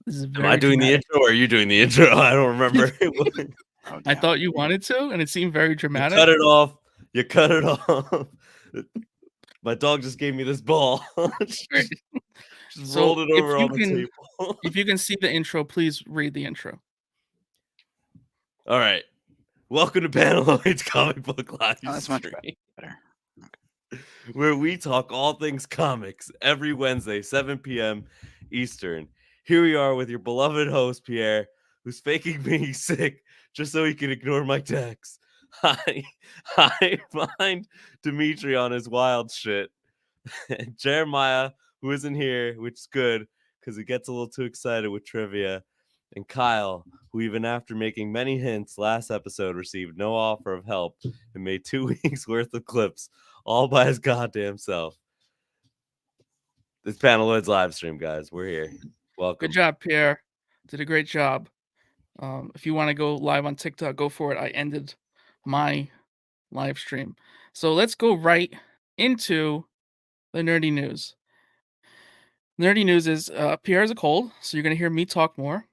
This is Am I very doing the dramatic. intro or are you doing the intro? I don't remember. Oh, I damn. thought you wanted to, and it seemed very You dramatic. cut it off. You cut it off. My dog just gave me this ball. Great. just So rolled it over on the table. if you can see the intro, please read the intro. All right. Welcome to Panaloid's Comic Book Live Oh, that's much Stream, better. where we talk all things comics every Wednesday, 7 p.m. Eastern. Here we are with your beloved host, Pierre, who's faking being sick just so he can ignore my texts. I find Dimitri on his wild shit. And Jeremiah, who isn't here, which is good because he gets a little too excited with trivia. And Kyle, who even after making many hints last episode received no offer of help and made 2 weeks worth of clips all by his goddamn self. This Panaloids live stream, guys. We're here. Welcome. Good job, Pierre. Did a great job. If you want to go live on TikTok, go for it. I ended my live stream. So let's go right into the nerdy news. Nerdy news is Pierre has a cold, so you're going to hear me talk more.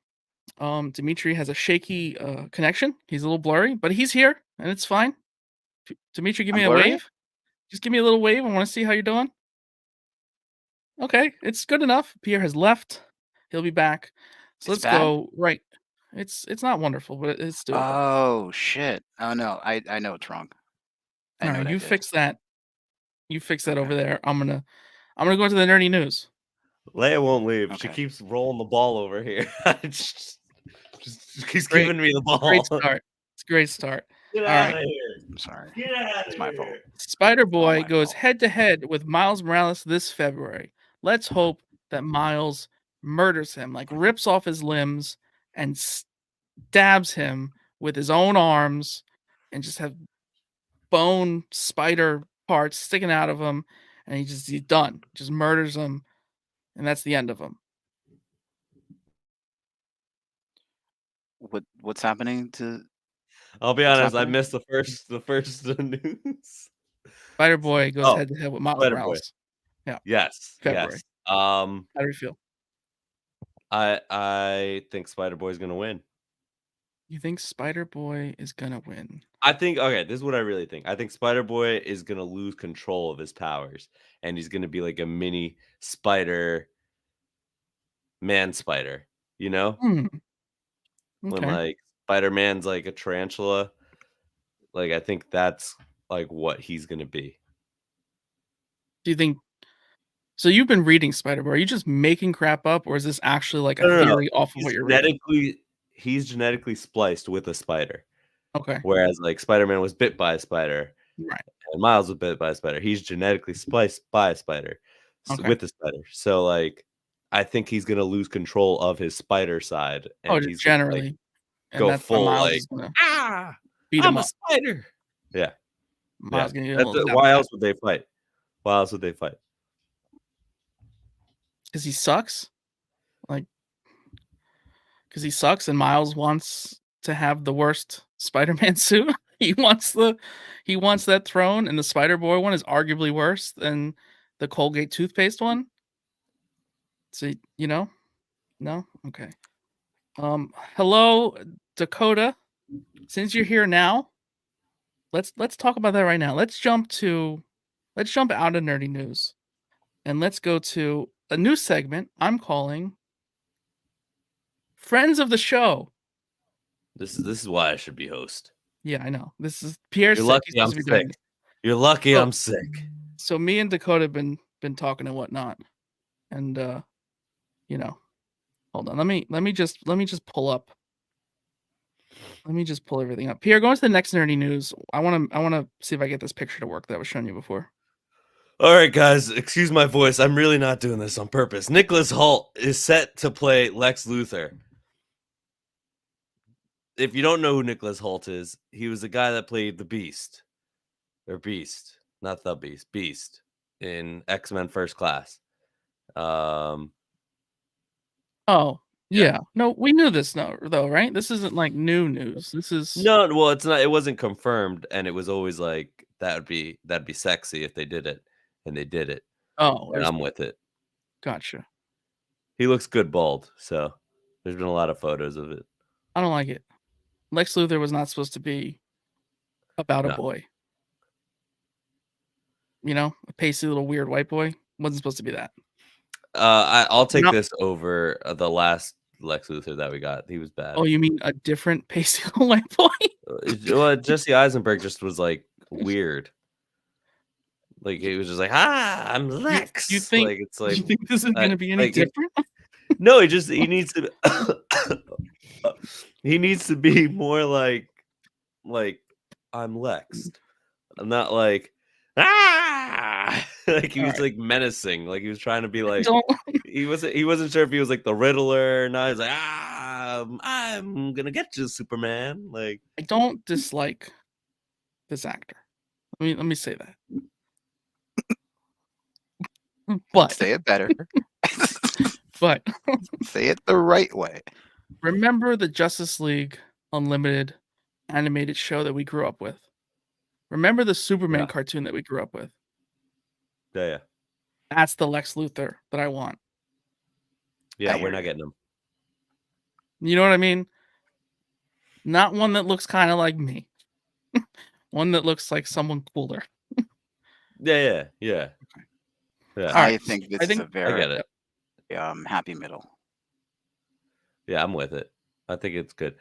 Dimitri has a shaky connection. He's a little blurry, but he's here, and it's fine. Dimitri, give me a wave. Just give me a little wave. I want to see how you're doing. Okay, it's good enough. Pierre has left. He'll be back. So let's go right. It's not wonderful, but it's doable. Oh shit! Oh no, I know it's wrong. All right, you fix that. You fix that over there. I'm gonna go into the nerdy news. Leia won't leave. Okay. She keeps rolling the ball over here. just keeps giving me the ball. Great start. It's a great start. Get out of here. I'm sorry. Get out It's my fault. Spider-Boy goes head-to-head with Miles Morales this February. Let's hope that Miles murders him, like rips off his limbs and stabs him with his own arms and just have bone spider parts sticking out of him, and he's done. Just murders him, and that's the end of him. What's happening to? I'll be honest, I missed the first news. Spider-Boy goes head-to-head with Miles Morales. Yeah. Yes. February. Yes. How do you feel? I think Spider-Boy is gonna win. You think Spider-Boy is gonna win? I think this is what I really think. I think Spider-Boy is gonna lose control of his powers, and he's gonna be like a mini Spider-Man spider. You know, Okay. when like Spider-Man's like a tarantula. Like I think that's like what he's gonna be. Do you think? So you've been reading Spider-Boy. Are you just making crap up, or is this actually like a theory off of what you're reading? He's genetically spliced with a spider. Okay. Whereas like Spider-Man was bit by a spider. Right. And Miles was bit by a spider. He's genetically spliced by a spider with the spider. So like I think he's gonna lose control of his spider side. And he's generally gonna, like, go full like beat him up. A spider. Yeah. Miles why else would they fight? Why else would they fight? Because he sucks. Like, because he sucks, and Miles wants to have the worst Spider-Man suit. He wants that throne, and the Spider-Boy one is arguably worse than the Colgate toothpaste one. So no, okay. Hello, Dakota. Since you're here now, let's talk about that right now. Let's jump out of nerdy news, and let's go to a new segment I'm calling Friends of the Show. This is why I should be host. Yeah, I know. This is Pierre's You're lucky I'm sick. You're lucky I'm sick. So me and Dakota have been talking and whatnot, and hold on. Let me just pull up. Let me just pull everything up. Pierre, going to the next nerdy news. I want to see if I get this picture to work that I was showing you before. All right, guys, excuse my voice. I'm really not doing this on purpose. Nicholas Hoult is set to play Lex Luthor. If you don't know who Nicholas Hoult is, he was the guy that played the Beast. Or Beast. Not the Beast. Beast. In X-Men First Class. Oh, yeah. No, we knew this though, right? This isn't like new news. This is No, well, it's not. It wasn't confirmed, and it was always like that'd be sexy if they did it, and they did it. Oh, and I'm with it. Gotcha. He looks good bald, so There's been a lot of photos of it. I don't like it. Lex Luthor was not supposed to be about a No. boy. You know, a pasty little weird white boy wasn't supposed to be that. I'll take No. this over the last Lex Luthor that we got. He was bad. Oh, you mean a different pasty little white boy? Well, Jesse Eisenberg just was like weird. Like he was just like, I'm Lex. You think? Like it's like You think this is gonna be any like different? no, he needs to he needs to be more like I'm Lex. I'm not like like he was like menacing. Like he was trying to be like he wasn't sure if he was like the Riddler. Now he's like, I'm gonna get you, Superman. Like I don't dislike this actor. Let me say that. But Say it better. but Say it the right way. remember the Justice League Unlimited animated show that we grew up with? Remember the Superman cartoon that we grew up with? Yeah. That's the Lex Luthor that I want. Yeah, we're not getting him. You know what I mean? Not one that looks kind of like me. One that looks like someone cooler. Yeah. I think this is a I very get it. happy middle. Yeah, I'm with it. I think it's good.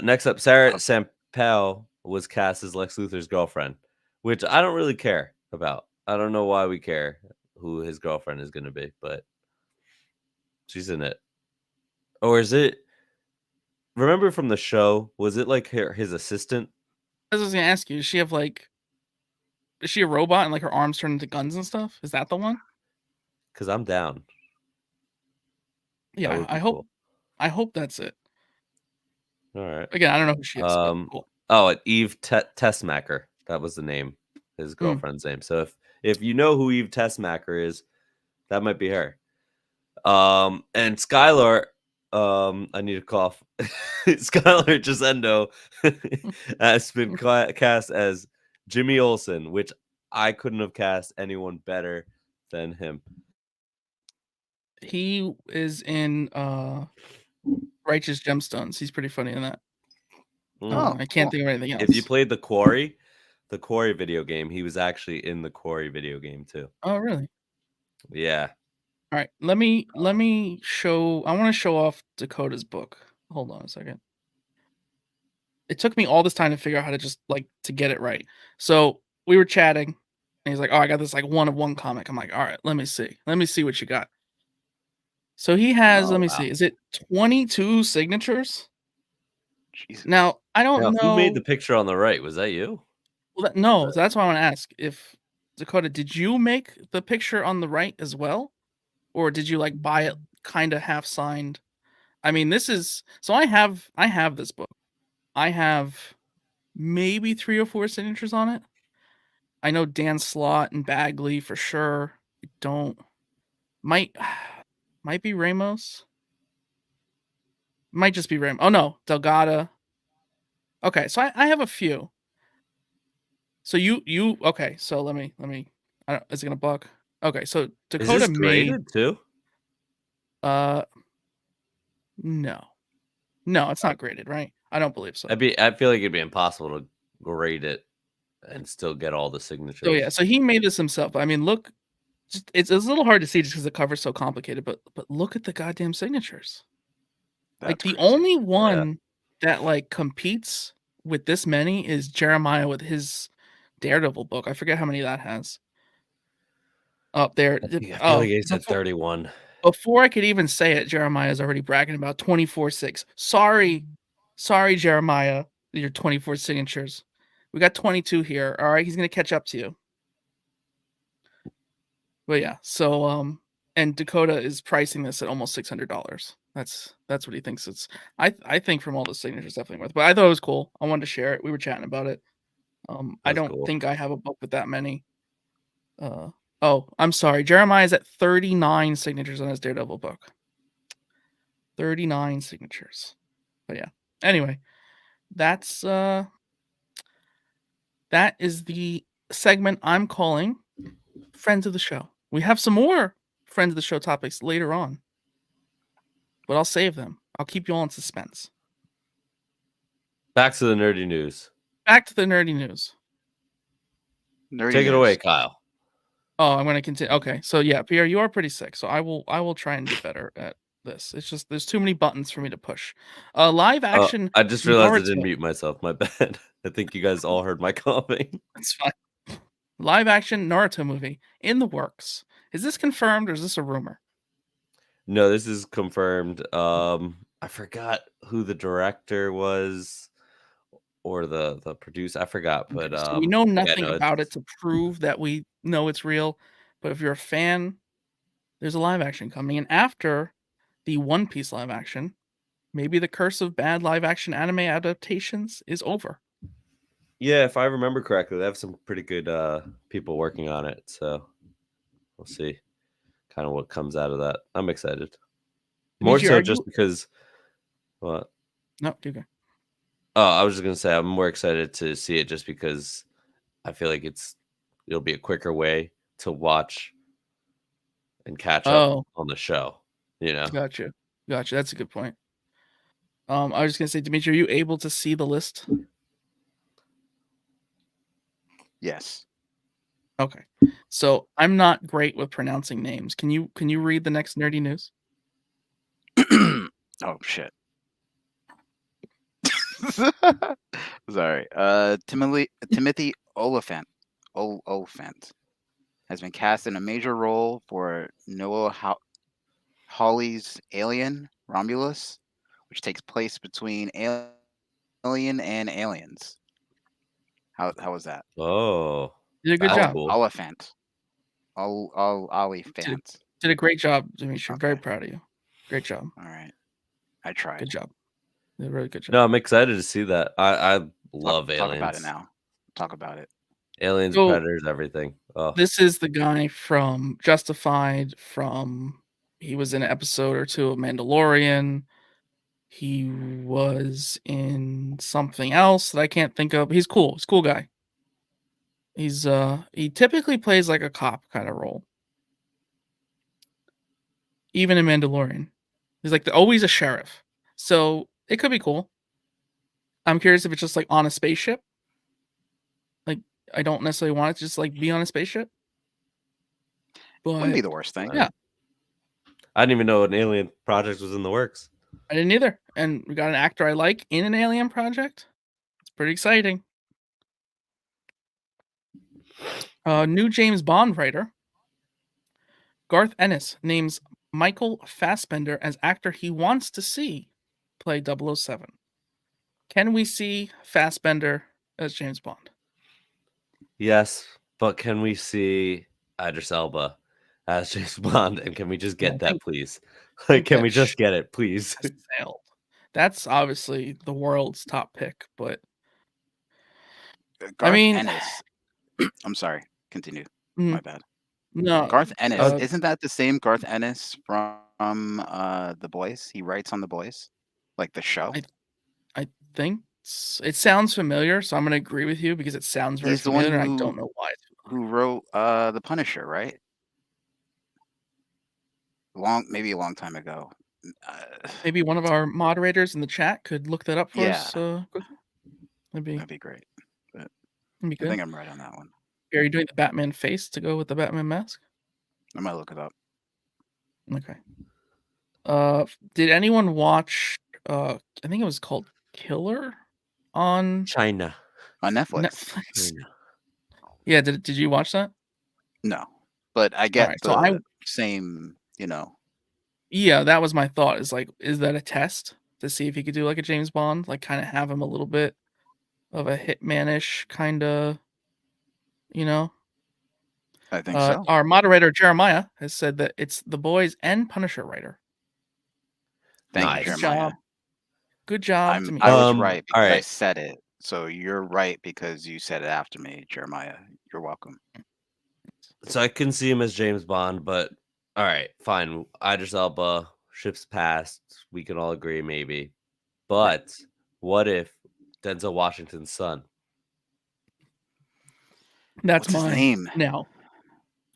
Next up, Sarah Sampel was cast as Lex Luthor's girlfriend, which I don't really care about. I don't know why we care who his girlfriend is going to be, but she's in it. Or is it? Remember from the show? Was it like his assistant? I was gonna ask you. Does she have like? Is she a robot and like her arms turn into guns and stuff? Is that the one? Because I'm down. Yeah, I hope. Cool. I hope that's it. All right. Again, I don't know who she is. Cool. Oh, Eve Tessmacher. That was the name, his girlfriend's name. So if you know who Eve Tessmacher is, that might be her. And Skylar, I need to cough. Skylar Gisendo has been cast as Jimmy Olsen, which I couldn't have cast anyone better than him. He is in Righteous Gemstones. He's pretty funny in that. I can't think of anything else. If you played the Quarry video game, he was actually in the Quarry video game too. Oh, really? Yeah. All right. Let me show. I want to show off Dakota's book. Hold on a second. It took me all this time to figure out how to just to get it right. So we were chatting, and he's like, "Oh, I got this one of one comic." I'm like, "All right, let me see what you got." So he has. Let me see. Is it 22 signatures? Jesus. Now I don't know who made the picture on the right. Was that you? Well, no. So that's why I want to ask if Dakota, did you make the picture on the right as well, or did you buy it kind of half signed? I mean, this is so I have this book. I have maybe 3 or 4 signatures on it. I know Dan Slott and Bagley for sure. I don't might be Ramos. Might just be Ramos. Oh no, Delgado. Okay, so I have a few. So you okay? So let me. Is it gonna buck? Okay, so Dakota is this graded too. No, it's not graded, right? I don't believe so. I feel like it'd be impossible to grade it and still get all the signatures. So yeah, so he made this himself. I mean, look, it's a little hard to see just because the cover's so complicated, but look at the goddamn signatures. That's the crazy. only one that competes with this many is Jeremiah with his Daredevil book. I forget how many that has. Up there. I feel like he said 31. Before I could even say it, Jeremiah is already bragging about 24/6. Sorry, Jeremiah, your 24 signatures. We got 22 here. All right, he's gonna catch up to you. But yeah, so and Dakota is pricing this at almost $600. That's what he thinks it's. I think from all the signatures definitely worth. But I thought it was cool. I wanted to share it. We were chatting about it. I don't think I have a book with that many. Oh, I'm sorry. Jeremiah's at 39 signatures on his Daredevil book. 39 signatures. But yeah. Anyway, that's that is the segment I'm calling Friends of the Show. We have some more Friends of the Show topics later on, but I'll save them. I'll keep you all in suspense. Back to the nerdy news. Back to the nerdy news. Nerdy Take it news. away, Kyle. Oh, I'm gonna continue. Okay, so yeah, Pierre, you are pretty sick. So I will try and do better at this. It's just there's too many buttons for me to push. Live action I just realized I Naruto. didn't mute myself. My bad. I think you guys all heard my coughing. That's fine. Live action Naruto movie in the works. Is this confirmed or is this a rumor? No, this is confirmed. I forgot who the director was or the producer. I forgot, but So we know nothing no, about it to prove that we know it's real. But if you're a fan, there's a live action coming. And after the One Piece live action, maybe the curse of bad live action anime adaptations is over. yeah, if I remember correctly, they have some pretty good people working on it. So we'll see kind of what comes out of that. I'm excited. More Dimitri, so just because what? No, you go. Oh, I was just gonna say I'm more excited to see it just because I feel like it'll be a quicker way to watch and catch up on the show. You know, Gotcha. That's a good point. I was just gonna say, Dimitri, are you able to see the list? Yes. Okay. So I'm not great with pronouncing names. Can you read the next nerdy news? Oh shit. Sorry. Timothy Oliphant has been cast in a major role for Noah Hawley's Alien Romulus, which takes place between Alien and Aliens. How was that? oh, You did a good that's job. cool. Oliphant. Oliphant. Did a great job, Dimitri. Okay. Very proud of you. Great job. All right. I tried. Good job. You did a really good job. No, I'm excited to see that. I love Aliens. Talk about it now. Talk about it. Aliens, So, Predators, everything. Oh, This is the guy from Justified. He was in an episode or two of Mandalorian. He was in something else that I can't think of. He's cool. He's a cool guy. He typically plays like a cop kind of role. Even in Mandalorian. He's like always a sheriff. So it could be cool. I'm curious if it's just like on a spaceship. Like I don't necessarily want it to just like be on a spaceship. Wouldn't be But the worst thing. yeah. I didn't even know an Alien project was in the works. I didn't either. And we got an actor I like in an Alien project. It's pretty exciting. New James Bond writer Garth Ennis names Michael Fassbender as actor he wants to see play 007. Can we see Fassbender as James Bond? Yes, but can we see Idris Elba as James Bond? And can we just get that, please? Like, can we just get it, please? Sailed. That's obviously the world's top pick, but Garth I mean, Ennis. I'm sorry. Continue. mm, My bad. no, Garth Ennis. uh, Isn't that the same Garth Ennis from The Boys? He writes on The Boys, like the show. I think it sounds familiar, so I'm going to agree with you because it sounds very He's the one familiar, and I don't know why. who wrote The Punisher, right? Maybe a long time ago. Maybe one of our moderators in the chat could look that up for us. That'd That'd be great. But be I good. think I'm right on that one. Are you doing the Batman face to go with the Batman mask? I might look it up. Okay. Did anyone watch? I think it was called Killer on China. On Netflix. China. Yeah. Did you watch that? No, but I get Alright, the so same. Yeah, that was my thought. Is that a test to see if he could do like a James Bond, like kind of have him a little bit of a hitmanish kind of, you know? I think so. Our moderator Jeremiah has said that it's The Boys and Punisher writer. Thank Nice. you, Jeremiah. Good job to me. I was right because I alright. said it. So you're right because you said it after me, Jeremiah. You're welcome. So I couldn't see him as James Bond, but all right, fine. Idris Elba, ships passed. We can all agree, maybe. But what if Denzel Washington's son? That's What's his my name? now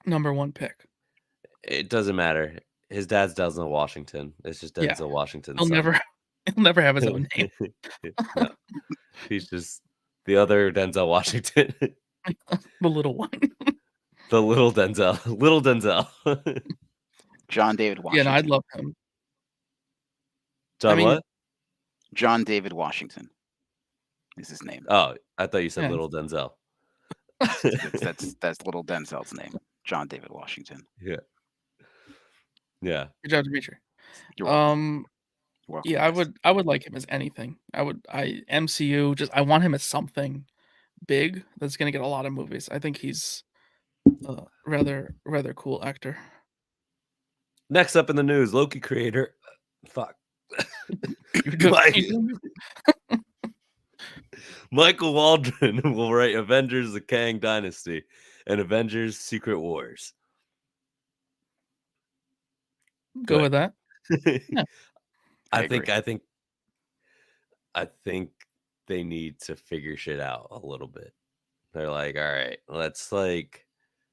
number one pick. It doesn't matter. His dad's Denzel Washington. It's just Denzel Washington's son. He'll never have his own name. No, he's just the other Denzel Washington, The little one. the little Denzel, little Denzel. John David Yeah, no, I'd Washington. love him. John, mean- what? John David Washington is his name. Oh, I thought you said Yeah. little Denzel. That's little Denzel's name. John David Washington. Yeah. Yeah. Good job, Dimitri. You're welcome. Yeah, You're welcome, I would like him as anything. MCU, just I want him as something big that's gonna get a lot of movies. I think he's a rather cool actor. Next up in the news, Loki creator. Fuck. You're doing- Mike- Michael Waldron will write Avengers: The Kang Dynasty and Avengers: Secret Wars. Go with that. Yeah. I agree. think they need to figure shit out a little bit. They're like, all right, let's like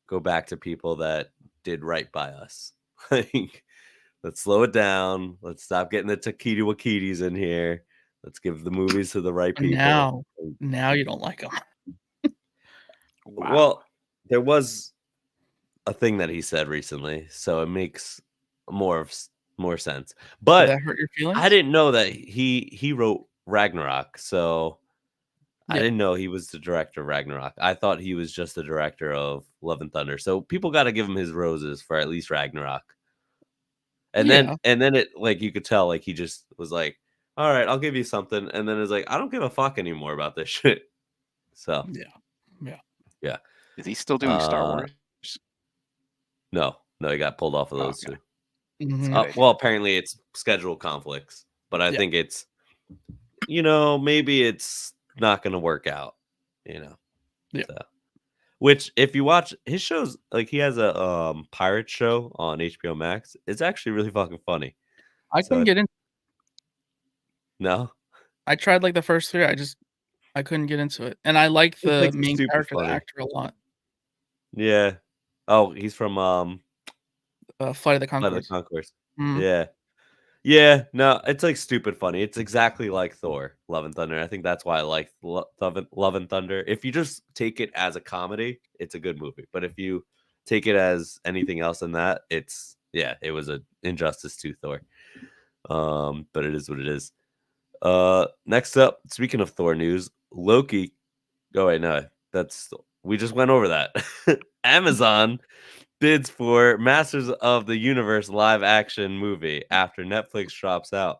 go back to people that did right by us. Like, let's slow it down. Let's stop getting the Takiti Wakitis in here. Let's give the movies to the right And people. now you don't like him. Wow. Well, there was a thing that he said recently, so it makes more sense. Did But that hurt your feelings? I didn't know that he wrote Ragnarok, so I Yeah. didn't know he was the director of Ragnarok. I thought he was just the director of Love and Thunder. So people got to give him his roses for at least Ragnarok. And Yeah. then it, like, you could tell, like, he just was like, all right, I'll give you something. And then it's like, I don't give a fuck anymore about this shit. So Yeah. Is he still doing Star Wars? no, he got pulled off of Oh, those okay. two. Mhm. Good idea. Well, apparently it's schedule conflicts, but I Yeah. think it's, maybe it's not going to work out, Yeah. So, which, if you watch his shows, like, he has a pirate show on HBO Max. It's actually really fucking funny. I So couldn't get in. No, I tried like the first 3. I couldn't get into it. And I like It's, the like, main super character, the funny. actor, a lot. Yeah. Oh, he's from Flight of the Flight of the Conchords. Conchords. Mhm. Yeah. Yeah, no, it's like stupid funny. It's exactly like Thor, Love and Thunder. I think that's why I like Love and Thunder. If you just take it as a comedy, it's a good movie. But if you take it as anything else than that, it was an injustice to Thor. But it is what it is. Next up, speaking of Thor news, Loki. Oh wait, no, we just went over that. Amazon bids for Masters of the Universe live action movie after Netflix drops out.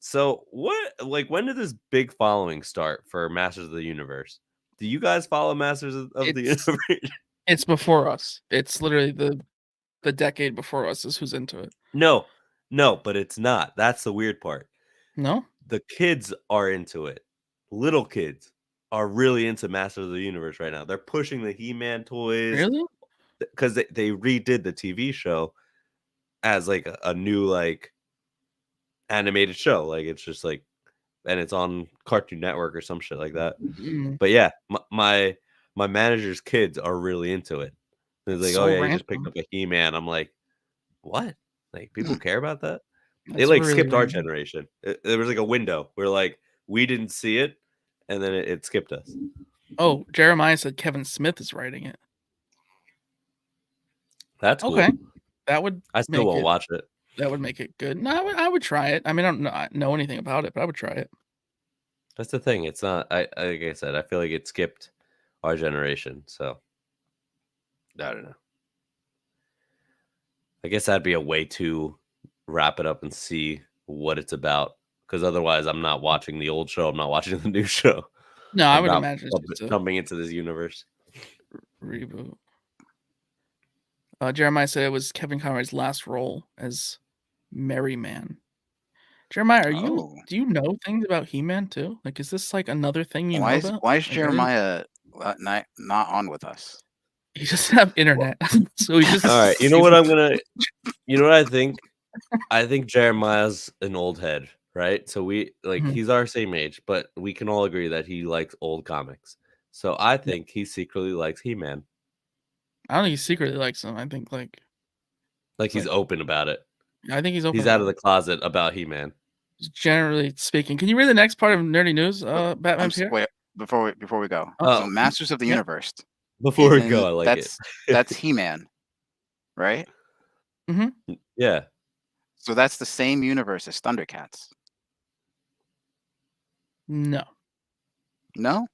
So when did this big following start for Masters of the Universe? Do you guys follow Masters of the It's Universe? it's before us. It's literally the decade before us is who's into it. No, but it's not. That's the weird part. No? The kids are into it. Little kids are really into Masters of the Universe right now. They're pushing the He-Man toys. Really? Because they redid the TV show as like a new like animated show. Like, it's just like, and it's on Cartoon Network or some shit like that. Mm. But yeah, my manager's kids are really into it. It's like, So oh yeah, he just picked random. up a He-Man. I'm like, what? Like, people care about that? It That's like really skipped our random. generation. There was like a window where like we didn't see it, and then it skipped us. Oh, Jeremiah said Kevin Smith is writing it. That's cool. Okay. That would I still make won't it watch it. that would make it good. No, I would try it. I mean, I don't know anything about it, but I would try it. That's the thing. It's not. Like I said, I feel like it skipped our generation. So I don't know. I guess that'd be a way to wrap it up and see what it's about. Because otherwise, I'm not watching the old show. I'm not watching the new show. No, I I'm would not imagine it's just a jumping into this universe. reboot. Jeremiah said it was Kevin Conroy's last role as Merry Man. Jeremiah, do you know things about He-Man too? Like, is this like another thing you know about? Why is Like, Jeremiah not on with us? He doesn't have internet, so he just. All right, you know what I'm gonna. You know what I think? I think Jeremiah's an old head, right? So Mhm. he's our same age, but we can all agree that he likes old comics. So I think he secretly likes He-Man. I don't think he secretly likes him. I think Like he's open about it. I think he's open. He's out of the closet about He-Man. generally speaking. Can you read the next part of nerdy news, But Batman Pierre? wait, before we go. Oh, So Oh, Masters of the yeah. Universe before is we go, in I like it. that's He-Man, right? Mhm. Yeah. So that's the same universe as Thundercats. No. No?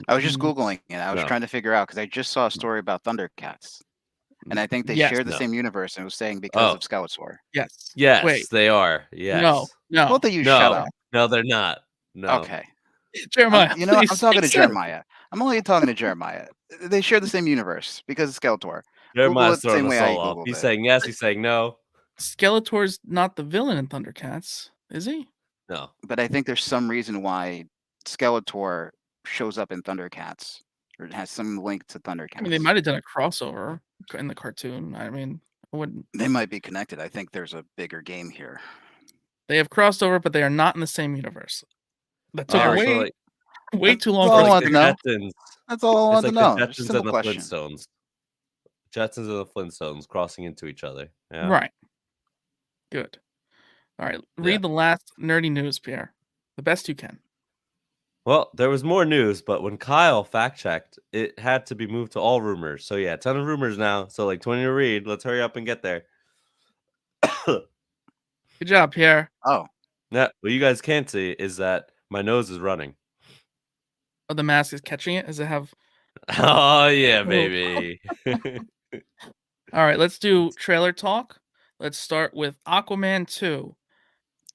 I was just Mm, Googling it. I was No. trying to figure out because I just saw a story about Thundercats. And I think they yes. share the No. same universe and it was saying because Oh, of Skeletor. Yes. yes, Wait. they are. No. Yes. Both No. of you shut No. up. No, they're not. No. Okay. Jeremiah, I'm please. talking to Sir. Jeremiah. I'm only talking to Jeremiah. They share the same universe because of Skeletor. Google Jeremiah's it the throwing same us way I all off. Googled He's it. saying yes, he's saying no. Skeletor's not the villain in Thundercats, is he? No. But I think there's some reason why Skeletor shows up in Thundercats or it has some link to I mean, they Thundercats. might have done a crossover in the cartoon. I mean, I wouldn't. They might be connected. I think there's a bigger game here. They have crossed over, but they are not in the same universe. That took All Yeah, right. so way, like way too long That's for all us I to wanted the to figure out. know. Jetsons. That's all I It's wanted to like the know. Just a Jetsons simple and the question. Flintstones. Jetsons and the Flintstones crossing into each other. Yeah. Right. Good. All right. Yeah. Read the last nerdy news, Pierre. The best you can. Well, there was more news, but when Kyle fact checked, it had to be moved to all rumors. So yeah, a ton of rumors now. So like 20 to read. Let's hurry up and get there. Good job, Pierre. Oh, Yeah, what you guys can't see is that my nose is running. Oh, the mask is catching it. Does it have? Oh yeah, Oh. baby. All right. Let's do trailer talk. Let's start with Aquaman 2.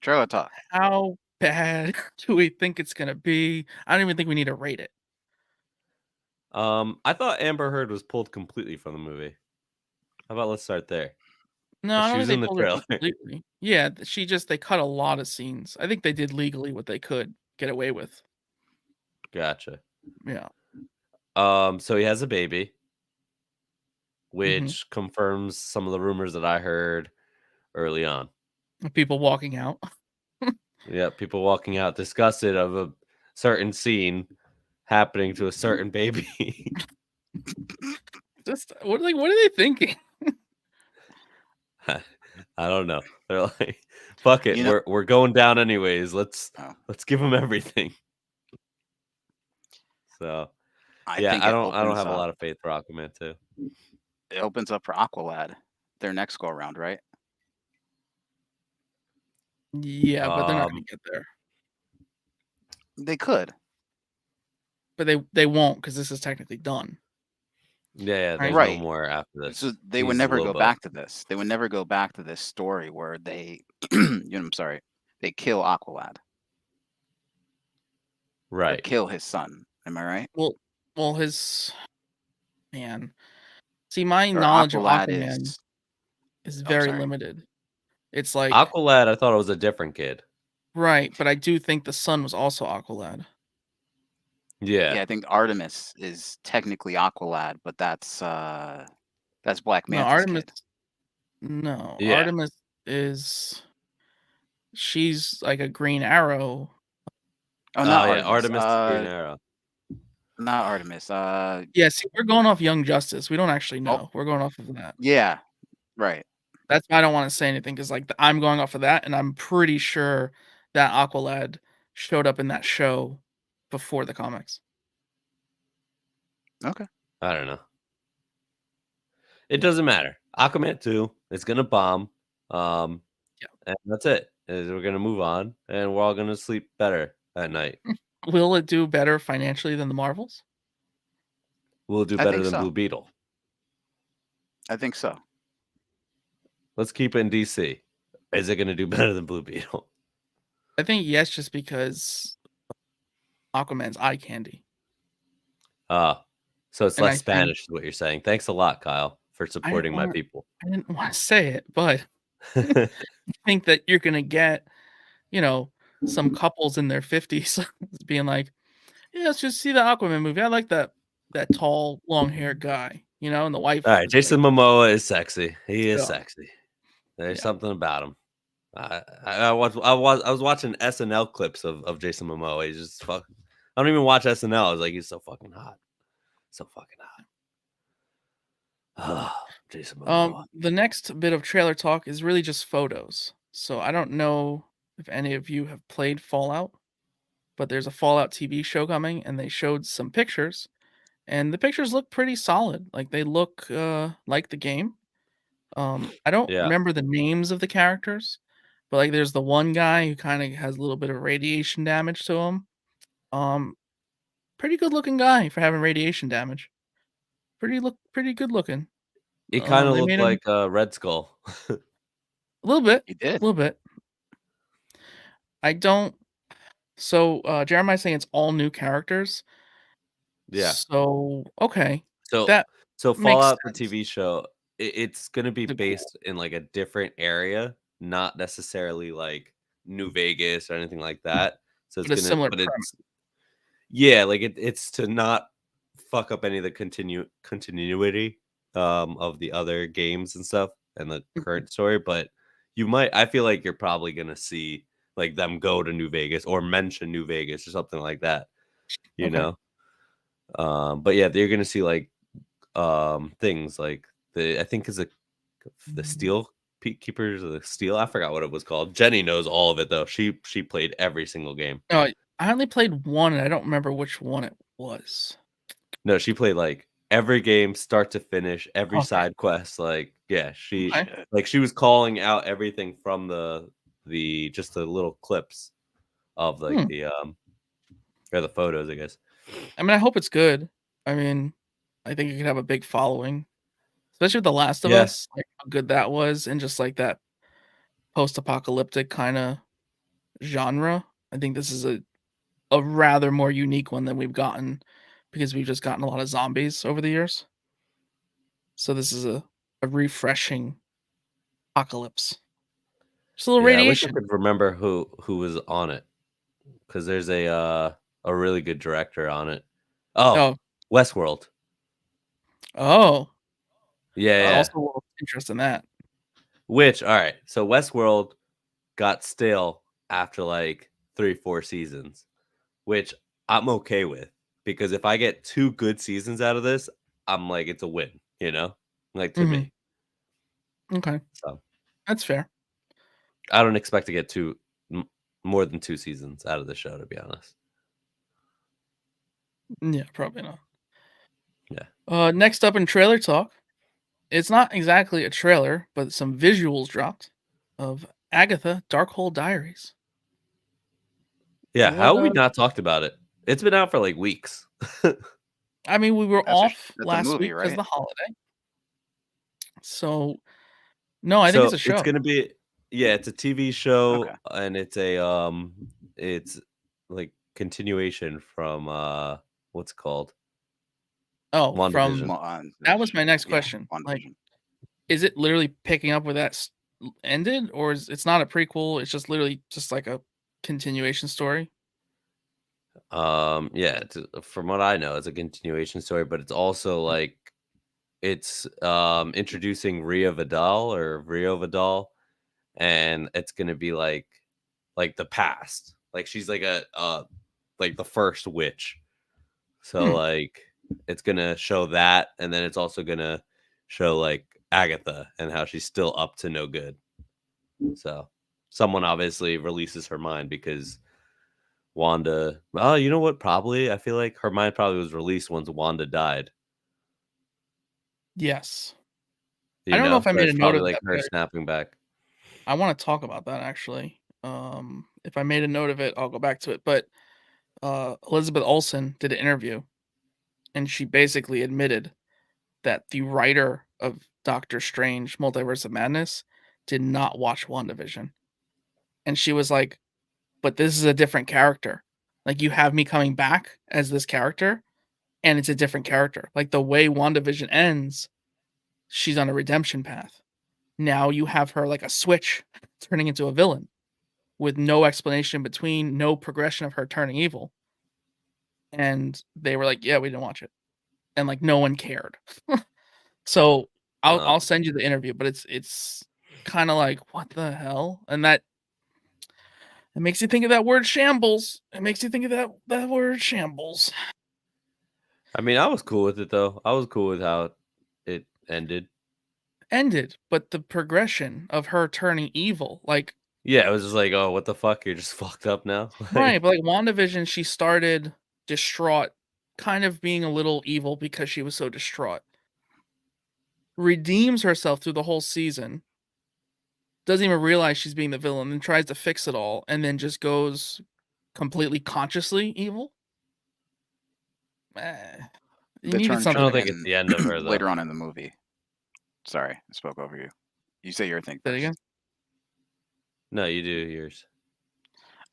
trailer talk. How bad do we think it's gonna be? I don't even think we need to rate it. I thought Amber Heard was pulled completely from the movie. How about let's start there? No, But I she don't was think in they the pulled her trailer. completely. Yeah, they cut a lot of scenes. I think they did legally what they could get away with. Gotcha. Yeah. So he has a baby, Mhm. which confirms some of the rumors that I heard early on. People walking out. Yeah, people walking out disgusted of a certain scene happening to a certain baby. Just what are they thinking? I don't know. They're like, fuck it, You know, we're going down anyways. Let's oh, give him everything. So I yeah, think I don't have a lot of faith for Aquaman too. it opens up for Aqualad, their next go around, right? Yeah, but they're not gonna Um, get there. They could. But they won't because this is technically done. yeah, there's Right. no Right. more after this. So they would He's never go Lobo. back to this. They would never go back to this story where they, I'm sorry, they kill Aqualad or Right. kill his son. Am I right? Well, his man. See, my Or knowledge of Aqualad Aquaman is. is Oh, very sorry. limited. It's like Aqualad, I thought it was a different kid. right, but I do think the son was also Aqualad. Yeah. Yeah, I think Artemis is technically Aqualad, but that's Black No, Manta's Artemis. kid. No, Yeah. Artemis is. She's like a Green Arrow. Oh, not yeah, Artemis. Artemis is Green Arrow. Not Artemis. Yeah, see, we're going off Young Justice. We don't actually Oh, know. We're going off of that. yeah, right. That's why I don't want to say anything because like I'm going off of that, and I'm pretty sure that Aqualad showed up in that show before the comics. Okay. I don't know. It doesn't matter. Aquaman 2 is gonna bomb. Yeah. And that's it. We're gonna move on, and we're all gonna sleep better at night. Will it do better financially than the Marvels? We'll do I better think than so. Blue Beetle. I think so. Let's keep it in DC. Is it gonna do better than Blue Beetle? I think yes, just because Aquaman's eye candy. So it's And I less think Spanish, is what you're saying. Thanks a lot, Kyle, for supporting my people. I didn't want to say it, but I think that you're gonna get, some couples in their 50s being like, "Yeah, let's just see the Aquaman movie. I like that tall, long-haired guy," and the wife All right, is like, Jason Momoa is sexy. He is "Yeah, sexy. There's yeah." something about him. I was watching SNL clips of Jason Momoa. He's just fuck. I don't even watch SNL. I was like, he's so fucking hot, so fucking hot. Jason Momoa. The next bit of trailer talk is really just photos. So I don't know if any of you have played Fallout, but there's a Fallout TV show coming, and they showed some pictures, and the pictures look pretty solid. Like they look like the game. I don't Yeah. remember the names of the characters, but like there's the one guy who kind of has a little bit of radiation damage to him. Um, Pretty good looking guy for having radiation damage. Pretty good looking. It kind of They looked made him like Red Skull. a little bit, He a did. little bit. I don't. So Jeremiah's saying it's all new characters. Yeah. So okay, So that so makes Fallout the sense. TV show, it's gonna be The cool, based in like a different area, not necessarily like New Vegas or anything like that. So it's but a gonna, similar but premise. it's yeah, like it's to not fuck up any of the continuity of the other games and stuff and the Mhm. current story, but I feel like you're probably gonna see like them go to New Vegas or mention New Vegas or something like that, you Okay. know? But yeah, you're gonna see like things like I think is the steel keepers of the steel. I forgot what it was called. Jenny knows all of it though. She played every single game. No, I only played one, and I don't remember which one it was. No, she played like every game start to finish, every Okay. side quest. Like, yeah, Okay. Shit. she was calling out everything from the just the little clips of like Hmm. the or the photos, I guess. I mean, I hope it's good. I mean, I think it could have a big following, especially with The Last of Yeah. Us, like how good that was, and just like that post-apocalyptic kind of genre. I think this is a rather more unique one than we've gotten because we've just gotten a lot of zombies over the years. So this is a refreshing apocalypse. Just a little Yeah, I wish I radiation. could remember who was on it because there's a really good director on it. Oh, Oh, Westworld. oh, Yeah, yeah. also a little interest in that. Which, all right. So Westworld got stale after like 3, 4 seasons, which I'm okay with because if I get 2 good seasons out of this, I'm like, it's a win, like to Mhm. me. Okay, So that's fair. I don't expect to get more than 2 seasons out of the show, to be honest. Yeah, probably not. Yeah. Next up in trailer talk, it's not exactly a trailer, but some visuals dropped of Agatha Darkhold Diaries. Yeah. How What have we not talked about it? It's been out for like weeks. I mean, we were off That's a last movie, week because of right? the holiday. So, no, I think it's So a it's show. gonna be, yeah, it's a TV show Okay. and it's like continuation from what's it called? Oh, from WandaVision. that was my next Yeah, question. Like, WandaVision. is it literally picking up where that ended, or is it's not a prequel? It's just literally just like a continuation story. Yeah, from what I know, it's a continuation story, but it's also like it's introducing Rio Vidal, and it's gonna be like the past. Like she's like like the first witch. So Hmm. like it's gonna show that, and then it's also gonna show like Agatha and how she's still up to no good. So someone obviously releases her mind because Wanda. Oh, you know what? Probably I feel like her mind probably was released once Wanda died. Yes. I don't know if I So made it's a note probably of like that, her but snapping back. I want to talk about that actually. If I made a note of it, I'll go back to it. But Elizabeth Olsen did an interview, and she basically admitted that the writer of Doctor Strange: Multiverse of Madness did not watch WandaVision, and she was like, "But this is a different character. Like you have me coming back as this character, and it's a different character. Like the way WandaVision ends, she's on a redemption path. Now you have her like a switch turning into a villain with no explanation between, no progression of her turning evil." And they were like, "Yeah, we didn't watch it." And like no one cared. So Uh, I'll send you the interview, but it's kind of like what the hell? And that it makes you think of that word shambles. It makes you think of that word shambles. I mean, I was cool with it though. I was cool with how it ended. Ended, but the progression of her turning evil, like Yeah, it was just like, oh, what the fuck? You're just fucked up now. Right, but like WandaVision, she started distraught, kind of being a little evil because she was so distraught. Redeems herself through the whole season. Doesn't even realize she's being the villain and tries to fix it all, and then just goes completely consciously evil. You The needed turn should I something don't have like think it's been the end of her though. later on in the movie. Sorry, I spoke over you. You say your thing that first. again. No, you do yours.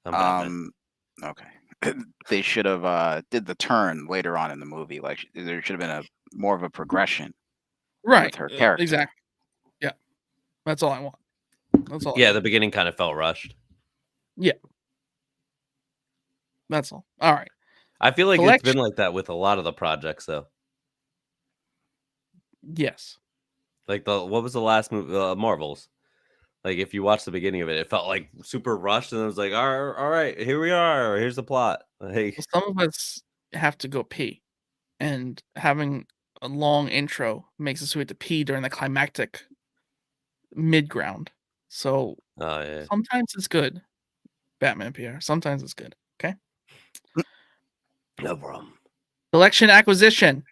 I'm Batman. Okay. They should have did the turn later on in the movie. Like there should have been a more of a progression with Right, her character. exactly. Yeah, that's all I want. That's all I Yeah, want. the beginning kind of felt rushed. Yeah, that's all. All right. I feel like it's Collection. been like that with a lot of the projects though. Yes. Like what was the last movie? Marvels. Like if you watch the beginning of it, it felt like super rushed, and it was like, all right, here we are. Here's the plot. Like, Well, some of us have to go pee, and having a long intro makes us we have to pee during the climactic mid ground. So oh yeah, sometimes it's good, Batman PR. Sometimes it's good. Okay. no problem. Collection acquisition.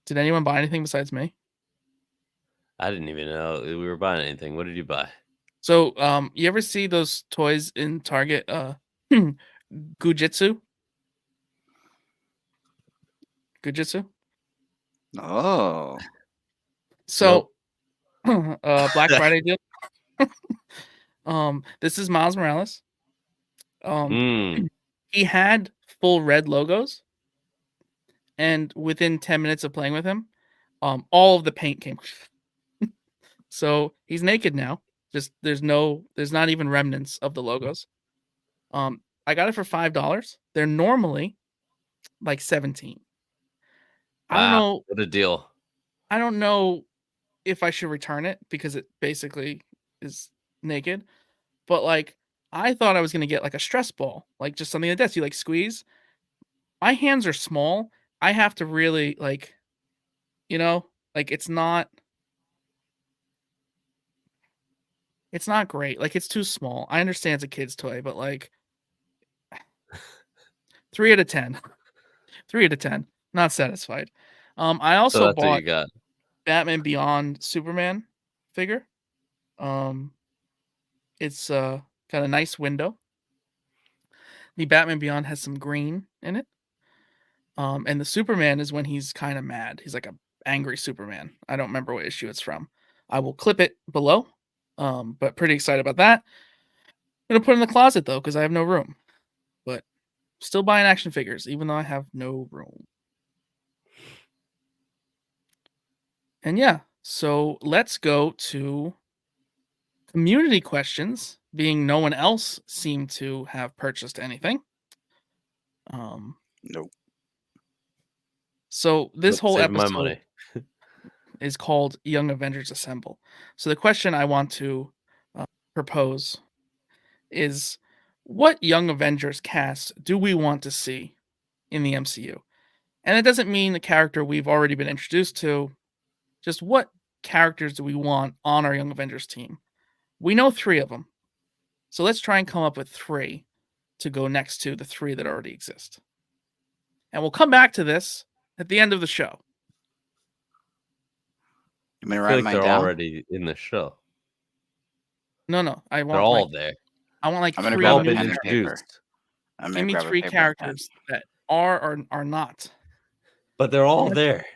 Did anyone buy anything besides me? I didn't even know we were buying anything. What did you buy? So, you ever see those toys in Target? Gujitsu. Gujitsu. Oh, So, Nope. Black Friday deal. This is Miles Morales. Mm. He had full red logos, and within 10 minutes of playing with him, all of the paint came. So he's naked now. Just there's not even remnants of the logos. I got it for $5. They're normally like 17. I don't Wow, know. what a deal. I don't know if I should return it because it basically is naked. But like I thought I was gonna get like a stress ball, like just something like this. You like squeeze. My hands are small. I have to really like, like it's not great. Like it's too small. I understand it's a kid's toy, but like 3 out of 10. 3 out of 10. Not satisfied. I So also that's what you bought got. Batman Beyond Superman figure. Um, it's got a nice window. The Batman Beyond has some green in it. And the Superman is when he's kind of mad. He's like a angry Superman. I don't remember what issue it's from. I will clip it below. But pretty excited about that. I'm gonna put it in the closet though, because I have no room. But still buying action figures, even though I have no room. And yeah, so let's go to community questions, being no one else seemed to have purchased anything. nope. So this Nope, whole saving my episode money. is called Young Avengers Assemble. So the question I want to propose is, what Young Avengers cast do we want to see in the MCU? And it doesn't mean the character we've already been introduced to, just what characters do we want on our Young Avengers team? We know 3 of them. So let's try and come up with 3 to go next to the 3 that already exist. And we'll come back to this at the end of the show. You may I write feel like mine they're down. already in the show. No, I They're want all like there. I'm gonna 3 They've grab all a new been pen and characters. paper. introduced, I'm Give gonna me grab a 3 paper and a pen. characters that are or are not. but they're I all want there.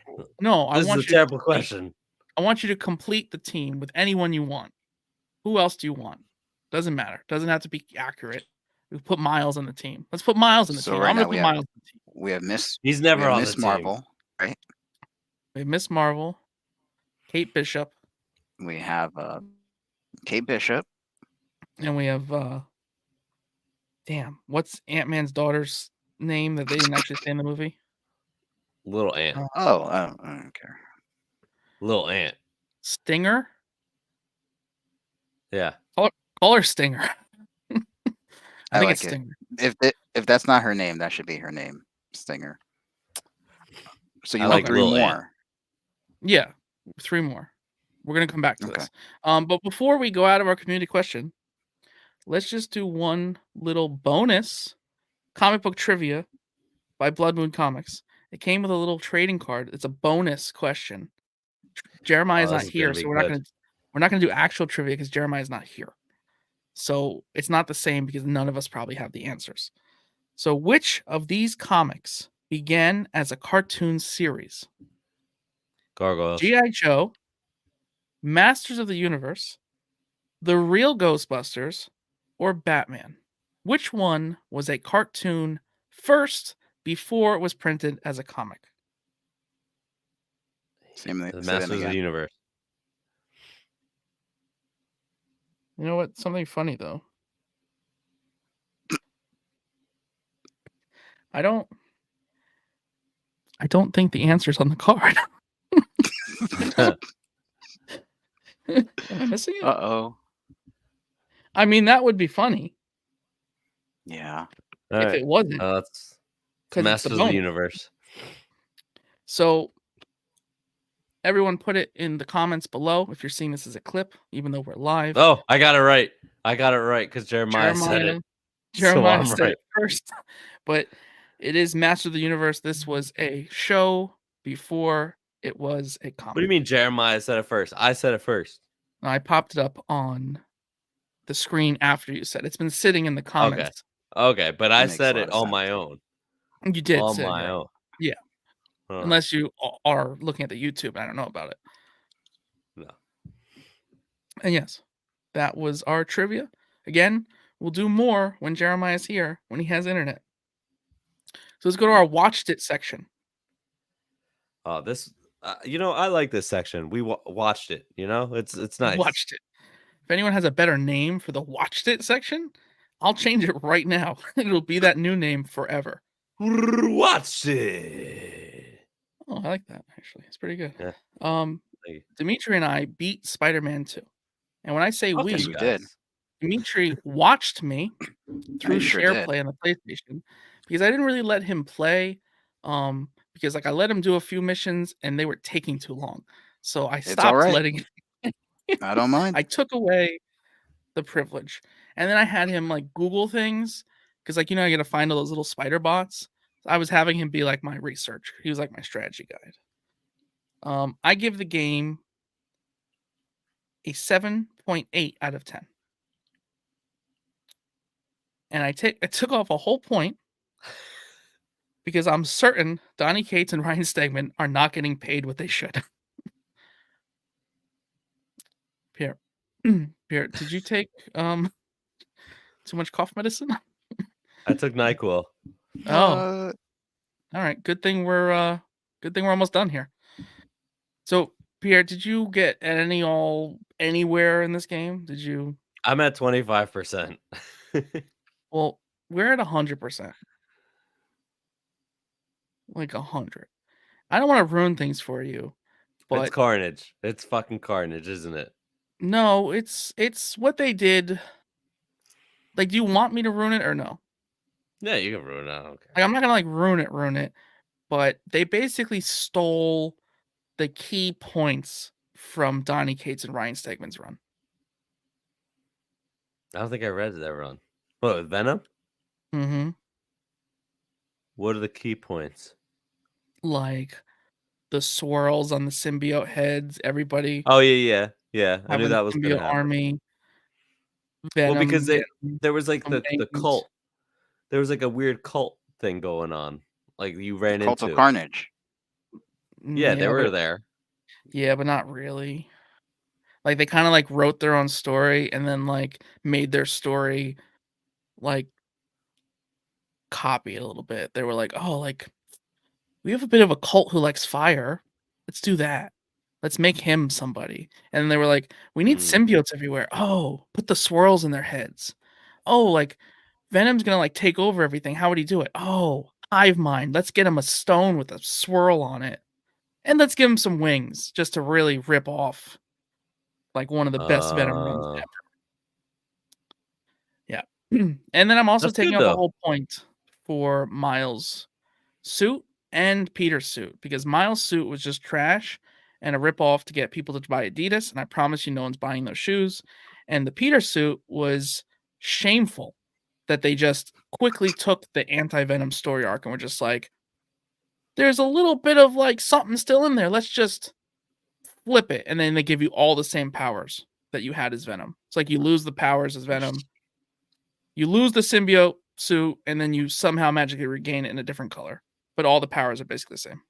No, I This is a want you to terrible complete. question. I want you to complete the team with anyone you want. Who else do you want? Doesn't matter. Doesn't have to be accurate. We put Miles on the team. Let's put Miles on the So team. right I'm gonna now put Miles on the team. we have Miss He's we never have on the Miss team. Marvel, right? We have Miss Marvel, Kate Bishop, We have Kate Bishop. and we have damn, what's Ant-Man's daughter's name that they didn't actually say in the movie? Little Ant. Oh, I don't care. Little Ant. Stinger? Yeah. Call her Stinger. I I think it's like it. Stinger. If that's not her name, that should be her name, Stinger. So I you like want 3 Lil Ant. more? Yeah, 3 more. We're gonna come back to Okay. this. But before we go out of our community question, let's just do one little bonus comic book trivia by Blood Moon Comics. It came with a little trading card. It's a bonus question. Jeremiah's Oh, not this is gonna here, be so good. we're not gonna do actual trivia because Jeremiah's not here. So it's not the same because none of us probably have the answers. So which of these comics began as a cartoon series? Gargoyles. G.I. Joe, Masters of the Universe, The Real Ghostbusters, or Batman? Which one was a cartoon first before it was printed as a comic? Same. The Say that Masters of the again. Universe. You know what? Something funny though. I don't think the answer's on the card. Am I missing it? Uh-oh. I mean, that would be funny Yeah. All if right. it wasn't, It's because it's the Masters of the bonus. Universe. So everyone put it in the comments below if you're seeing this as a clip, even though we're live. Oh, I got it right. because Jeremiah said it. So Jeremiah I'm said right. it first, but it is Master of the Universe. This was a show before it was a comic. What do you mean Jeremiah said it first? I said it first. I popped it up on the screen after you said it. It's been sitting in the comments. Okay, but I Makes a said lot it of on sense. my own. You did On say it my right. own. Yeah. Huh. Unless you are looking at the YouTube. I don't know about it. No. And yes, that was our trivia. Again, we'll do more when Jeremiah's here, when he has internet. So let's go to our watched it section. This, I like this section. We watched it. It's nice. Watched it. If anyone has a better name for the watched it section, I'll change it right now. It'll be that new name forever. Watched it. Oh, I like that actually. It's pretty good. Yeah. Um, Thank you. Dimitri and I beat Spider-Man 2. And when I say Fuck we, Yes, you we did. guys. Dimitri watched me through sure share did. play on the PlayStation because I didn't really let him play because like I let him do a few missions and they were taking too long. So I It's all stopped right. letting I don't mind. I took away the privilege. And then I had him like Google things because like I got to find all those little spider bots. I was having him be like my research. He was like my strategy guide. I give the game a 7.8 out of 10. And I took off a whole point because I'm certain Donny Cates and Ryan Stegman are not getting paid what they should. Pierre, Pierre, did you take too much cough medicine? I took NyQuil. Oh, all right. Good thing we're almost done here. So, Pierre, did you get anywhere in this game? Did you? I'm at 25%. Well, we're at 100%. Like 100. I don't want to ruin things for you, but It's carnage. It's fucking carnage, isn't it? no, it's what they did. Like, do you want me to ruin it or no? Yeah, you can ruin it. I don't care. Like, I'm not gonna like ruin it, but they basically stole the key points from Donny Cates and Ryan Stegman's run. I don't think I read that run. What, Venom? Mm-hmm. What are the key points? Like the swirls on the symbiote heads, everybody Oh yeah. I knew having that the was gonna symbiote happen. army. Well, Venom because getting there was like some the wings. cult. There was like a weird cult thing going on. Like you ran Cult into. of Carnage. Yeah, they were but there. yeah, but not really. Like they kind of like wrote their own story and then like made their story like copy it a little bit. They were like, "Oh, like we have a bit of a cult who likes fire. Let's do that. Let's make him somebody." And they were like, "We need Mm. symbiotes everywhere. Oh, put the swirls in their heads. Oh, like Venom's gonna like take over everything. How would he do it? Oh, hive mind. Let's get him a stone with a swirl on it, and let's give him some wings just to really rip off like one of the best Venom runs ever." Yeah. And then I'm also That's taking good off a though. whole point for Miles' suit and Peter's suit because Miles' suit was just trash, and a ripoff to get people to buy Adidas, and I promise you no one's buying those shoes. And the Peter suit was shameful that they just quickly took the anti-Venom story arc and were just like, there's a little bit of like something still in there. Let's just flip it. And then they give you all the same powers that you had as Venom. It's like you lose the powers as Venom, you lose the symbiote suit, and then you somehow magically regain it in a different color. But all the powers are basically the same.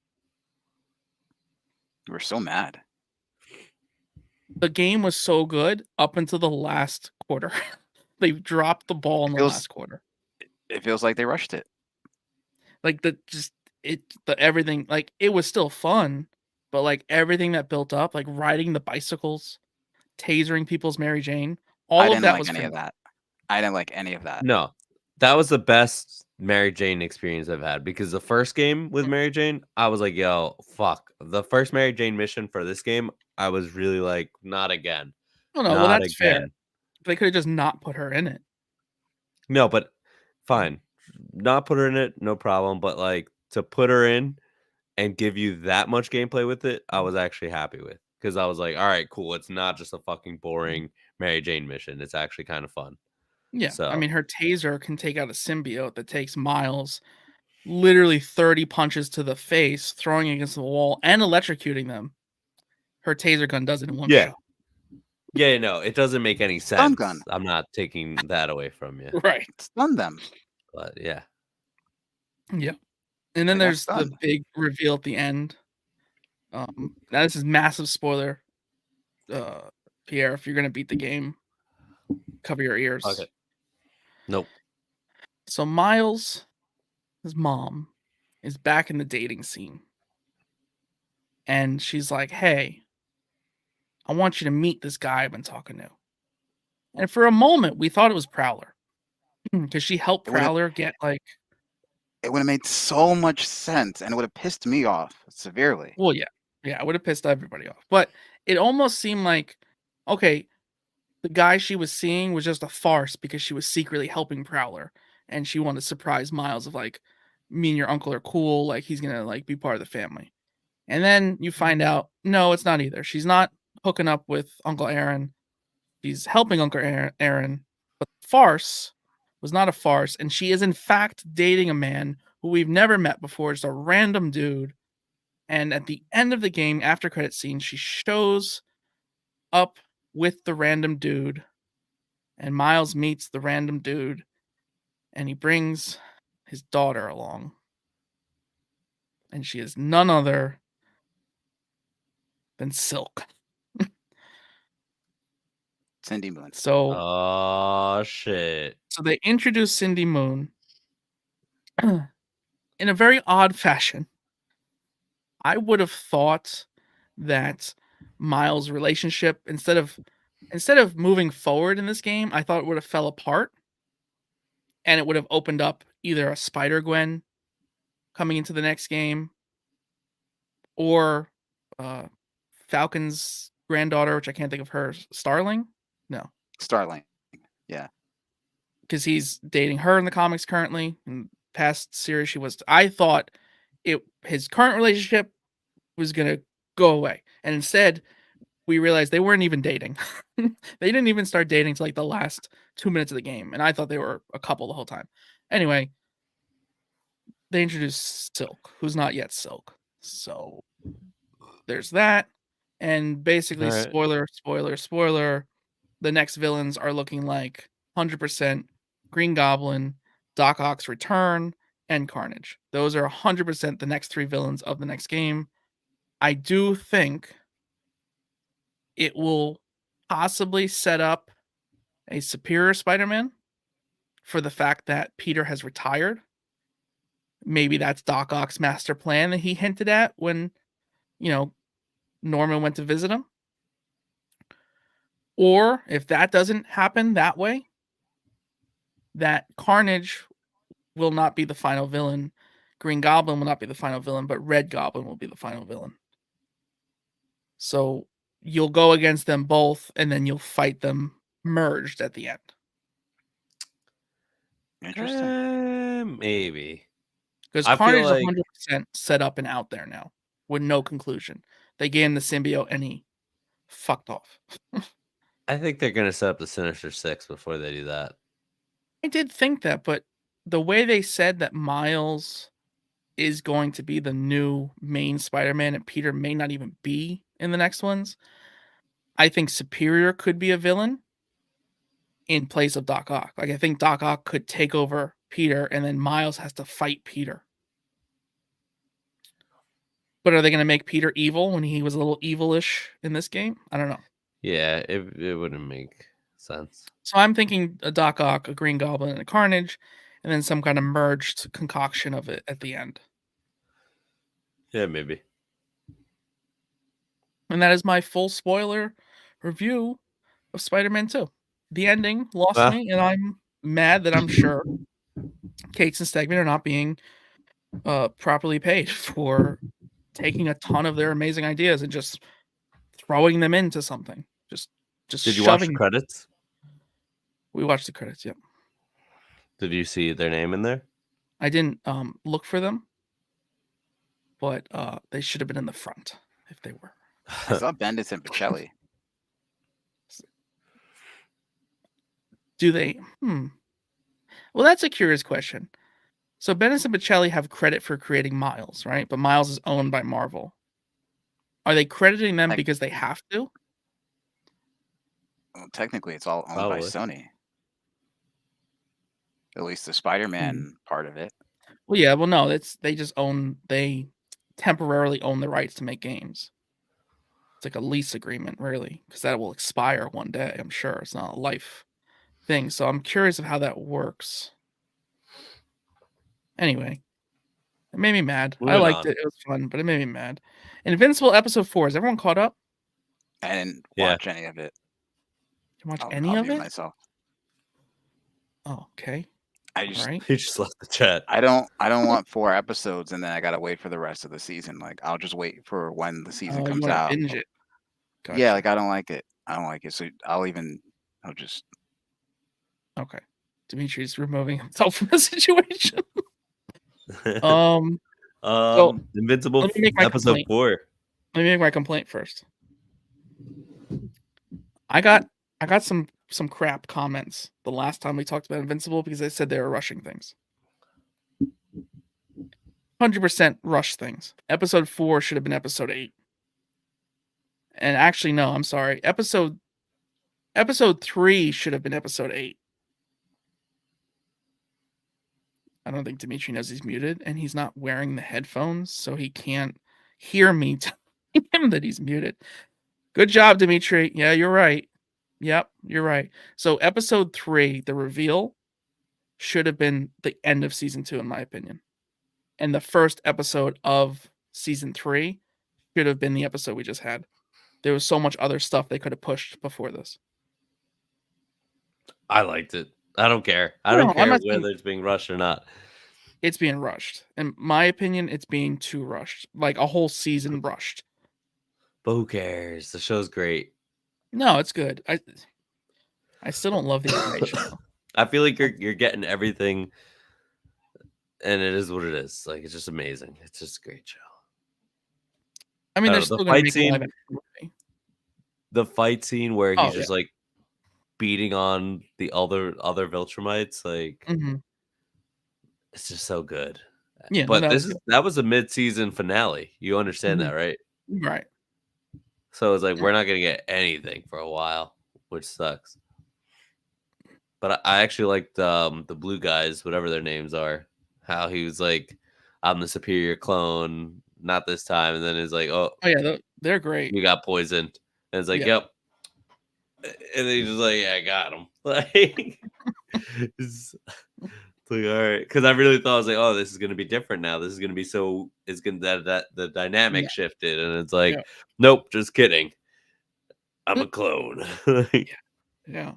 We're so mad. The game was so good up until the last quarter. They dropped the ball in the Feels last quarter. it feels like they rushed it. Like the everything, like it was still fun, but like everything that built up, like riding the bicycles, tasering people's Mary Jane, I all of didn't that like was any of phenomenal. that. I didn't like any of that. No, that was the best Mary Jane experience I've had because the first game with Mary Jane, I was like, yo, fuck. The first Mary Jane mission for this game, I was really like, not again. Oh no, well Not that's fair. again. They could have just not put her in it. No, but fine. Not put her in it, no problem. But like to put her in and give you that much gameplay with it, I was actually happy with. Because I was like, all right, cool. It's not just a fucking boring Mary Jane mission. It's actually kind of fun. Yeah, I So mean her taser can take out a symbiote that takes Miles literally 30 punches to the face, throwing it against the wall and electrocuting them. Her taser gun does it in one yeah. shot. Yeah, no, it doesn't make any Stun sense. gun. I'm not taking that away from you. Right. Stun them. But yeah. Yeah. And then They got there's the stunned. big reveal at the end. Now this is massive spoiler. Pierre, if you're gonna beat the game, cover your ears. Okay. Nope. So Miles, his mom, is back in the dating scene. And she's like, hey, I want you to meet this guy I've been talking to. And for a moment, we thought it was Prowler. Because she helped It would've Prowler get like, it would have made so much sense, and it would have pissed me off severely. well, yeah. Yeah, it would have pissed everybody off. But it almost seemed like, okay, the guy she was seeing was just a farce because she was secretly helping Prowler. And she wanted to surprise Miles of like, me and your uncle are cool, like he's gonna like be part of the family. And then you find out, no, it's not either. She's not hooking up with Uncle Aaron. She's helping Uncle Aaron. But the farce was not a farce, and she is in fact dating a man who we've never met before, just a random dude. And at the end of the game, after credit scene, she shows up with the random dude, and Miles meets the random dude, and he brings his daughter along. And she is none other than Silk. Cindy Moon. So, Oh shit. so they introduced Cindy Moon in a very odd fashion. I would have thought that Miles' relationship, instead of moving forward in this game, I thought it would have fell apart, and it would have opened up either a Spider-Gwen coming into the next game, or Falcon's granddaughter, which I can't think of her, Starling? No, Starling. Yeah. because he's dating her in the comics currently. In past series, she was. I thought his current relationship was gonna go away, and instead, we realized they weren't even dating. They didn't even start dating till like the last 2 minutes of the game, and I thought they were a couple the whole time. Anyway, they introduced Silk, who's not yet Silk. So there's that. And basically, All right. spoiler, the next villains are looking like 100% Green Goblin, Doc Ock's Return, and Carnage. Those are 100% the next three villains of the next game. I do think it will possibly set up a superior Spider-Man for the fact that Peter has retired. Maybe that's Doc Ock's master plan that he hinted at when, Norman went to visit him. Or if that doesn't happen that way, that Carnage will not be the final villain. Green Goblin will not be the final villain, but Red Goblin will be the final villain. So you'll go against them both, and then you'll fight them merged at the end. Interesting. Maybe. Because I feel Carnage is like 100% set up and out there now with no conclusion. They gave him the symbiote and he fucked off. I think they're gonna set up the Sinister Six before they do that. I did think that, but the way they said that Miles is going to be the new main Spider-Man and Peter may not even be in the next ones, I think Superior could be a villain in place of Doc Ock. Like, I think Doc Ock could take over Peter and then Miles has to fight Peter. But are they gonna make Peter evil when he was a little evilish in this game? I don't know. Yeah, it wouldn't make sense. So I'm thinking a Doc Ock, a Green Goblin, and a Carnage, and then some kind of merged concoction of it at the end. Yeah, maybe. And that is my full spoiler review of Spider-Man 2. The ending lost Well, me, and I'm mad that I'm sure Cates and Stegman are not being properly paid for taking a ton of their amazing ideas and just throwing them into something. Just did you watch the shoving. credits? We watched the credits, yep. Did you see their name in there? I didn't look for them, but they should have been in the front if they were. I saw Bendis and Pacelli. Do they? Well, that's a curious question. So Bendis and Pacelli have credit for creating Miles, right? But Miles is owned by Marvel. Are they crediting them Like- because they have to? Well, technically, it's all owned by Probably. Sony. At least the Spider-Man part of it. Well, yeah. Well, no. They temporarily own the rights to make games. It's like a lease agreement, really, because that will expire one day. I'm sure it's not a life thing. So I'm curious of how that works. Anyway, it made me mad. I Moving liked on. it. It was fun, but it made me mad. Invincible episode 4. Is everyone caught up? I didn't Yeah. watch any of it. Did you watch I'll any of mute it? myself. Oh, okay. I All just right. He just left the chat. I don't want 4 episodes and then I gotta wait for the rest of the season. Like I'll just wait for when the season Oh, you comes want to out. binge it? Yeah, Gotcha. like I don't like it. I don't like it. So I'll just Okay. Dimitri's removing himself from the situation. So Invincible let me make my episode complaint. 4. Let me make my complaint first. I got some crap comments the last time we talked about Invincible because they said they were rushing things. 100% rush things. Episode 4 should have been episode 8. And actually, no, I'm sorry. Episode 3 should have been episode 8. I don't think Dimitri knows he's muted, and he's not wearing the headphones, so he can't hear me telling him that he's muted. Good job, Dimitri. Yeah, you're right. Yep, you're right. So episode 3, the reveal, should have been the end of season 2, in my opinion. And the first episode of season 3 should have been the episode we just had. There was so much other stuff they could have pushed before this. I liked it. I don't care. I No, don't I'm care not saying- whether it's being rushed or not. It's being rushed. In my opinion, it's being too rushed. Like a whole season rushed. But who cares? The show's great. No, it's good. I still don't love the animation though. I feel like you're getting everything, and it is what it is. Like it's just amazing. It's just a great show. I mean, I they're don't know, still the going to fight make a scene- live action movie. The fight scene where Oh, he's just like beating on the other Viltrumites, like Mhm. it's just so good. Yeah, no, But that was good. that was a mid-season finale. You understand Mhm. that, right? Right. So it's like we're not gonna get anything for a while, which sucks. But I actually liked the blue guys, whatever their names are. How he was like, "I'm the superior clone, not this time," and then it's like, "Oh, Oh yeah, they're great. you got poisoned," and it's like, Yeah. "Yep," and then he's just like, "Yeah, I got him." Like, it's like all right, because I really thought I was like, "Oh, this is gonna be different now. This is gonna be so. It's gonna that the dynamic Yeah. shifted," and it's like, Yeah. "Nope, just kidding. I'm Mm. a clone." Like, Yeah.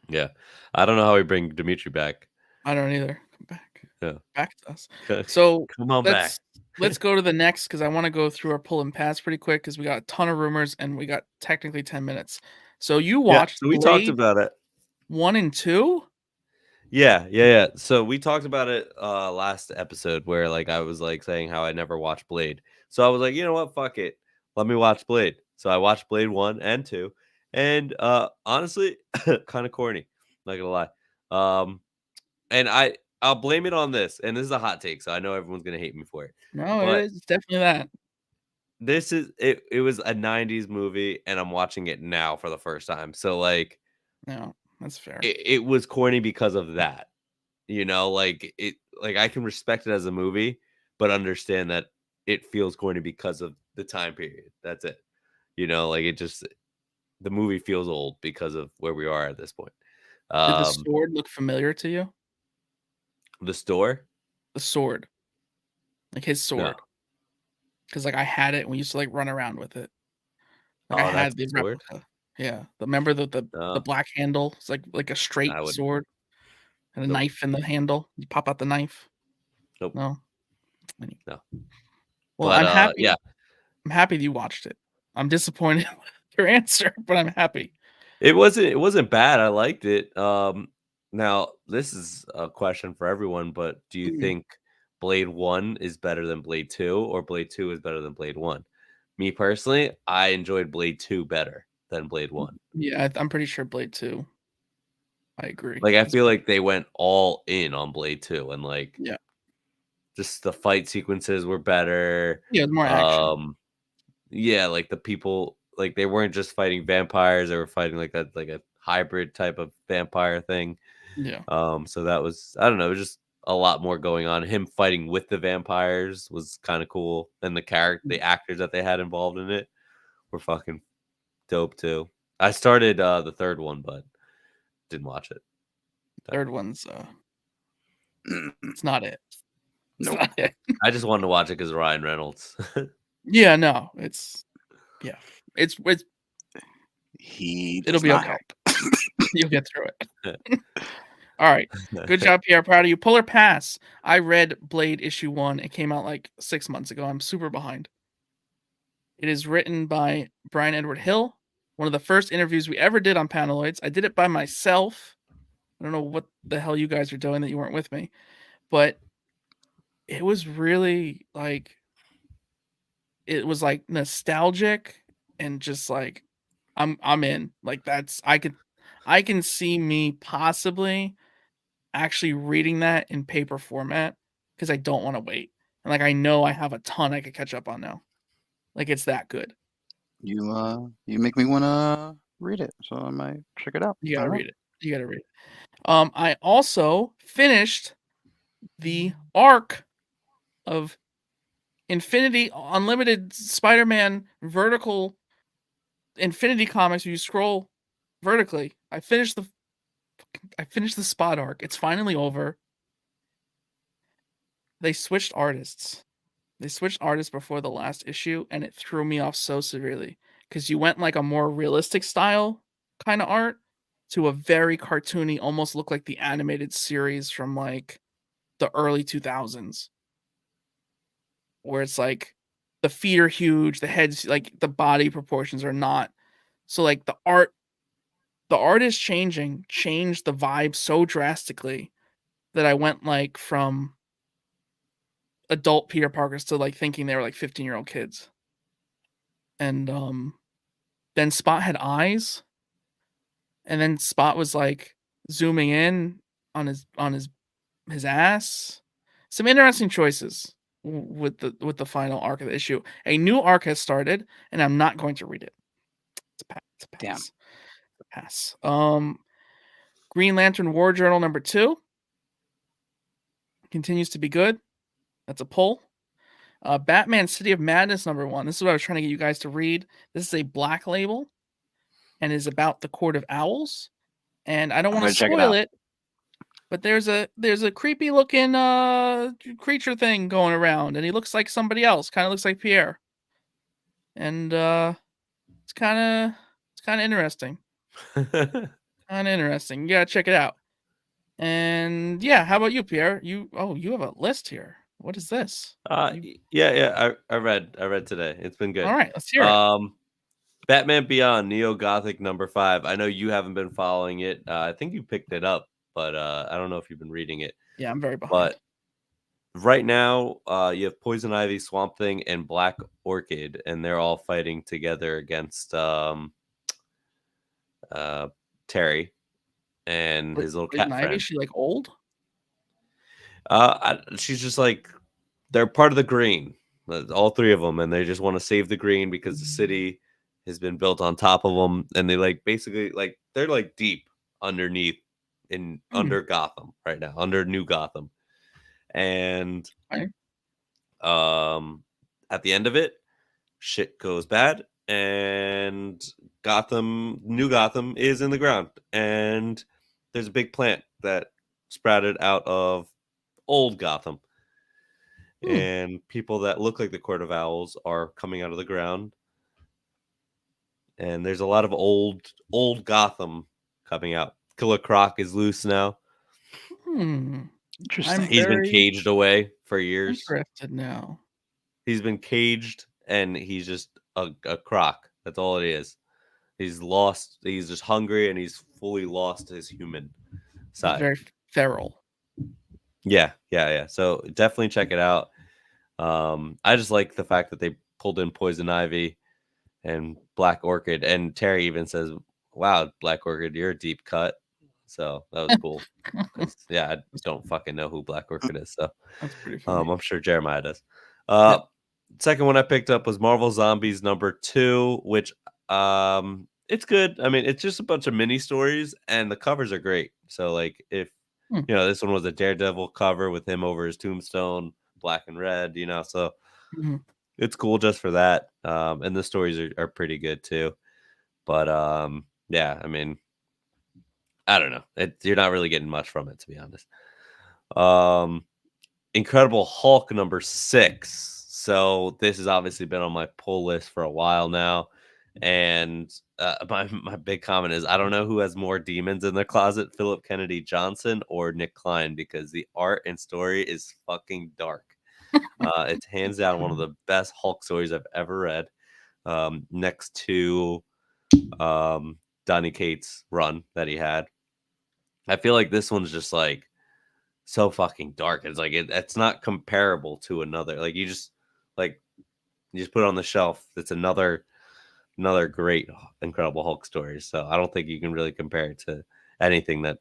yeah, I don't know how we bring Dimitri back. I don't either. Come back. Yeah. Back to us. Okay, So come on back. let's go to the next because I want to go through our pull and pass pretty quick because we got a ton of rumors and we got technically 10 minutes. So you Yeah, watched so we talked Blade about it. 1 and 2? Yeah. So we talked about it last episode where like I was like saying how I never watched Blade. So I was like, you know what? Fuck it. Let me watch Blade. So I watched Blade 1 and 2. And honestly, kind of corny. Not gonna lie. And I'll blame it on this. And this is a hot take, so I know everyone's gonna hate me for it. No, it But is. It's definitely that. this is it. It was a '90s movie, and I'm watching it now for the first time. So like, No, that's fair. it was corny because of that. Like like I can respect it as a movie, but understand that it feels corny because of the time period. That's it. Like it just the movie feels old because of where we are at this point. Did the Um, sword look familiar to you? the store? The sword, like his No. sword, because like I had it and we used to like run around with it. Like I Oh, that's had the the sword? replica. Yeah, remember the No, black handle? It's like a I straight would sword and a nope, knife in the handle. You pop out the knife. nope, No. Any- no. Well, But yeah, I'm happy that you watched it. I'm disappointed with your answer, but I'm happy. it wasn't bad. I liked it. Now this is a question for everyone, but do you Mm, think Blade 1 is better than Blade 2 or Blade 2 is better than Blade 1? Me personally, I enjoyed Blade 2 better than Blade 1. yeah, I'm pretty sure Blade 2. I agree. Like I It's feel better. like they went all in on Blade 2 and like Yeah. just the fight sequences were better. Yeah, it's more action. Yeah, like the people like they weren't just fighting vampires, they were fighting like a hybrid type of vampire thing. Yeah. So that was I don't know, just a lot more going on. Him fighting with the vampires was kind of cool. And the actors that they had involved in it were fucking dope too. I started the third one, but didn't watch it. Third one's Mm, it's not it. It's nope. not it. I just wanted to watch it because Ryan Reynolds. Yeah, no, it's yeah. It's He it'll does be not okay. help. You'll get through it. All right. Good job, Pierre. Proud of you. Pull or pass. I read Blade issue 1. It came out like 6 months ago. I'm super behind. It is written by Brian Edward Hill. One of the first interviews we ever did on Panaloids. I did it by myself. I don't know what the hell you guys are doing that you weren't with me, but it was really like it was like nostalgic and just like I'm in. Like that's I can see me possibly actually reading that in paper format because I don't want to wait. And like I know I have a ton I could catch up on now. Like it's that good. You make me wanna read it, so I might check it out. You I gotta don't know. read it. You gotta read it. I also finished the arc of Infinity Unlimited Spider-Man vertical Infinity Comics. Where you scroll vertically. I finished the Spot arc. It's finally over. They switched artists. They switched artists before the last issue, and it threw me off so severely because you went like a more realistic style kind of art to a very cartoony, almost look like the animated series from like the early 2000s, where it's like the feet are huge, the heads like the body proportions are not. So like the art is changed the vibe so drastically that I went like from adult Peter Parkers to like thinking they were like 15-year-old kids. And then Spot had eyes, and then Spot was like zooming in on his ass. Some interesting choices with the final arc of the issue. A new arc has started, and I'm not going to read it. It's a pass. It's a Damn. pass. It's a pass. Green Lantern War Journal number 2 continues to be good. That's a pull. Batman City of Madness number 1. This is what I was trying to get you guys to read. This is a black label and is about the Court of Owls. And I don't I'm want to gonna check it spoil out. it, but there's a creepy looking creature thing going around, and he looks like somebody else. Kind of looks like Pierre, and it's kind of interesting. Kind of interesting. You gotta check it out. And yeah, how about you, Pierre? You have a list here. What is this? You yeah, I read today. It's been all good. right? Let's hear it. Batman Beyond Neo Gothic number 5. I know you haven't been following it. I think you picked it up, but I don't know if you've been reading it. Yeah, I'm very behind. But right now, you have Poison Ivy, Swamp Thing, and Black Orchid, and they're all fighting together against uh, Terry and his little Poison cat Ivy, friend. she like old? She's just like they're part of the green, all three of them, and they just want to save the green because the city has been built on top of them, and they like basically like they're like deep underneath in Hmm. under Gotham right now, under New Gotham, and Okay. um, at the end of it, shit goes bad, and New Gotham, is in the ground, and there's a big plant that sprouted out of old Gotham, Hmm. and people that look like the Court of Owls are coming out of the ground, and there's a lot of old Gotham coming out. Killer Croc is loose now. Hmm. I'm Interesting. He's been very caged away for years. interested now. He's been caged, and he's just a croc. That's all it is. He's lost. He's just hungry, and he's fully lost his human He's side. very feral. Yeah. So definitely check it out. I just like the fact that they pulled in Poison Ivy and Black Orchid, and Terry even says, "Wow, Black Orchid, you're a deep cut." So that was cool because yeah, I don't fucking know who Black Orchid is. So That's pretty funny. I'm sure Jeremiah does. Yeah. Uh, Second one I picked up was Marvel Zombies #2, which it's good. I mean, it's just a bunch of mini stories, and the covers are great. So like if Hmm. this one was a Daredevil cover with him over his tombstone, black and red, so Mhm. it's cool just for that. And the stories are pretty good too. But yeah, I mean, I don't know. You're not really getting much from it, to be honest. Um, Incredible Hulk #6. So this has obviously been on my pull list for a while now. And my big comment is I don't know who has more demons in their closet, Philip Kennedy Johnson or Nick Klein, because the art and story is fucking dark. It's hands down one of the best Hulk stories I've ever read. Next to Donny Cates' run that he had. I feel like this one's just like so fucking dark. It's like it's not comparable to another. Like like you just put it on the shelf. It's another great Incredible Hulk story. So I don't think you can really compare it to anything that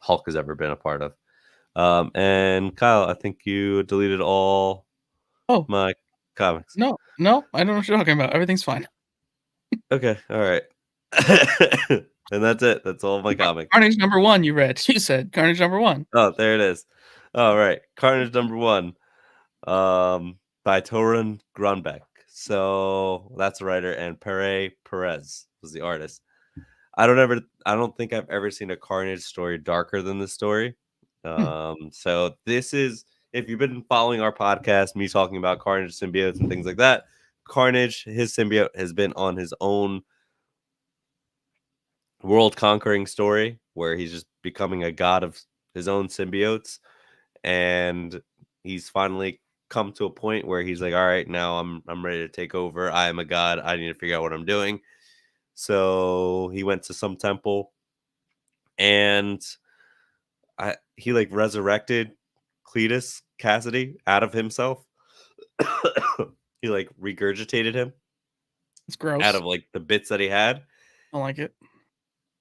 Hulk has ever been a part of. And Kyle, I think you deleted all Oh, my comics. no. I don't know what you're talking about. Everything's fine. Okay, all right. And that's it. That's all my comics. Carnage #1 you read. You said Carnage #1. Oh, there it is. All right. Carnage #1. By Torun Grunbeck. So that's the writer, and Pere Perez was the artist. I don't think I've ever seen a Carnage story darker than this story. Hmm. So this is, if you've been following our podcast, me talking about Carnage symbiotes and things like that, Carnage, his symbiote, has been on his own world conquering story where he's just becoming a god of his own symbiotes, and he's finally come to a point where he's like, all right, now I'm ready to take over. I am a god. I need to figure out what I'm doing. So he went to some temple, and he like resurrected Cletus Cassidy out of himself. He like regurgitated him It's out gross. of like the bits that he had, I don't like it.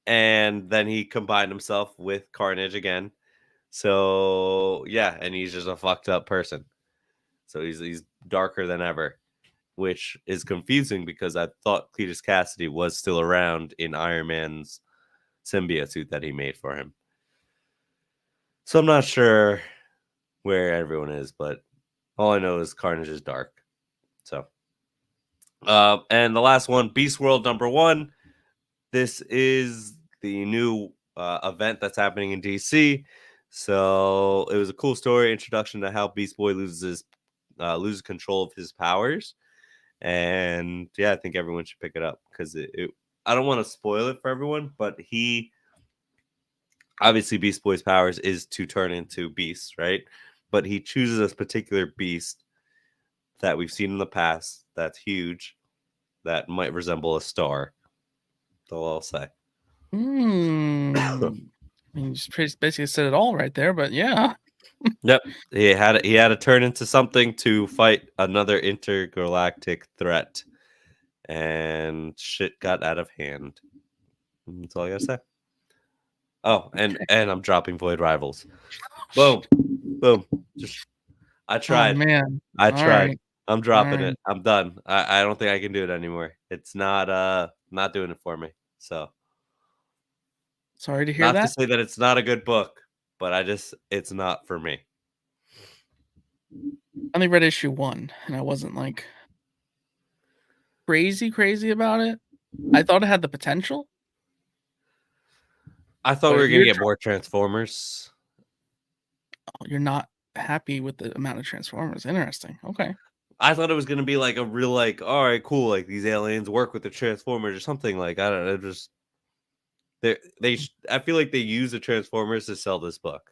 and then he combined himself with Carnage again. So yeah, and he's just a fucked up person. So he's darker than ever, which is confusing because I thought Cletus Cassidy was still around in Iron Man's symbiote suit that he made for him. So I'm not sure where everyone is, but all I know is Carnage is dark. So, and the last one, Beast World #1. This is the new event that's happening in DC. So it was a cool story, introduction to how Beast Boy loses control of his powers. And yeah, I think everyone should pick it up because I don't want to spoil it for everyone, but he obviously Beast Boy's powers is to turn into beasts, right? But he chooses a particular beast that we've seen in the past that's huge, that might resemble a star. That's all I'll say. I mean, you just basically said it all right there, but yeah. Yep. He had to turn into something to fight another intergalactic threat, and shit got out of hand. That's all I gotta say. Oh, and I'm dropping Void Rivals. Boom, boom. Just I Oh tried. man. I All tried. right. I'm All dropping right. it. I'm done. I don't think I can do it anymore. It's not doing it for me. So Sorry to hear not to that. say that it's not a good book, but it's not for me. I only read issue 1, and I wasn't, like, crazy about it. I thought it had the potential, I thought but we if were gonna get more Transformers. you're not happy with the amount of Transformers. Interesting. Okay. I thought it was gonna be like a real like, all right, cool, like these aliens work with the Transformers or something. Like I don't know, just I feel like they use the Transformers to sell this book,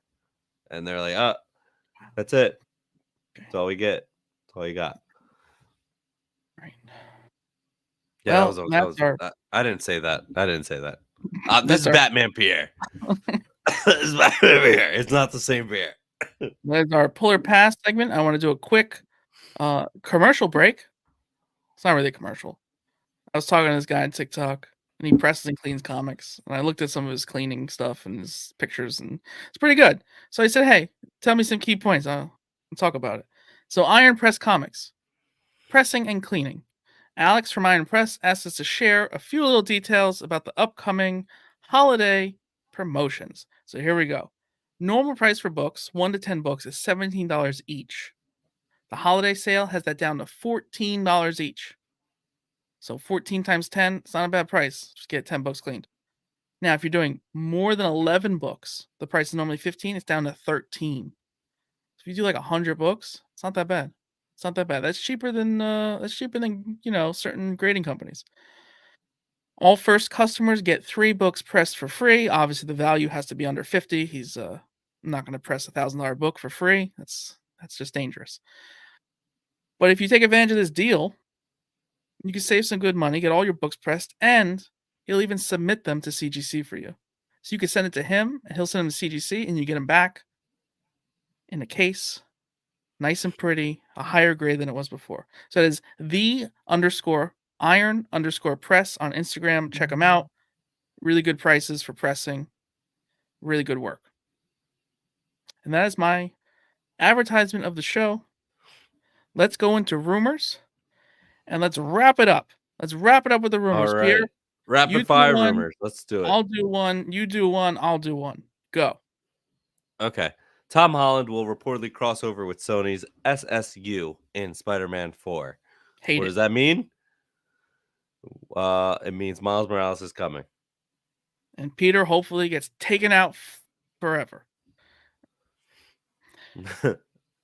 and they're like, oh, that's it. Okay. That's all we get. That's all you got. Right. Yeah, that Well, was. That that's was. our I didn't say that. I didn't say that. This that's is our Batman Pierre. This is Batman Pierre. It's not the same Pierre. that's our pull or pass segment. I wanna do a quick, commercial break. It's not really a commercial. I was talking to this guy on TikTok, and he presses and cleans comics, and I looked at some of his cleaning stuff and his pictures, and it's pretty good. So I said, "Hey, tell me some key points. I'll talk about it." So Iron Press Comics, pressing and cleaning. Alex from Iron Press asked us to share a few little details about the upcoming holiday promotions. So here we go. Normal price for books, 1 to 10 books, is $17 each. The holiday sale has that down to $14 each. So 14 times 10, it's not a bad price. Just get 10 books cleaned. Now, if you're doing more than 11 books, the price is normally 15, it's down to 13. So if you do like 100 books, it's not that bad. It's not that bad. That's cheaper than certain grading companies. All first customers get 3 books pressed for free. Obviously, the value has to be under 50. He's not going to press $1,000 book for free. That's just dangerous. But if you take advantage of this deal, you can save some good money, get all your books pressed, and he'll even submit them to CGC for you. So you can send it to him, and he'll send them to CGC, and you get them back in a case, nice and pretty, a higher grade than it was before. So it is the_iron_press on Instagram. Check them out. Really good prices for pressing. Really good work. And that is my advertisement of the show. Let's go into rumors, and let's wrap it up. Let's wrap it up with the All rumors. Pierre, right. you Rapid do fire one. rumors. Let's do it. I'll do one. You do one. I'll do one. Go. Okay. Tom Holland will reportedly cross over with Sony's SSU in Spider-Man 4. Hate What it. does that mean? It means Miles Morales is coming. And Peter hopefully gets taken out forever.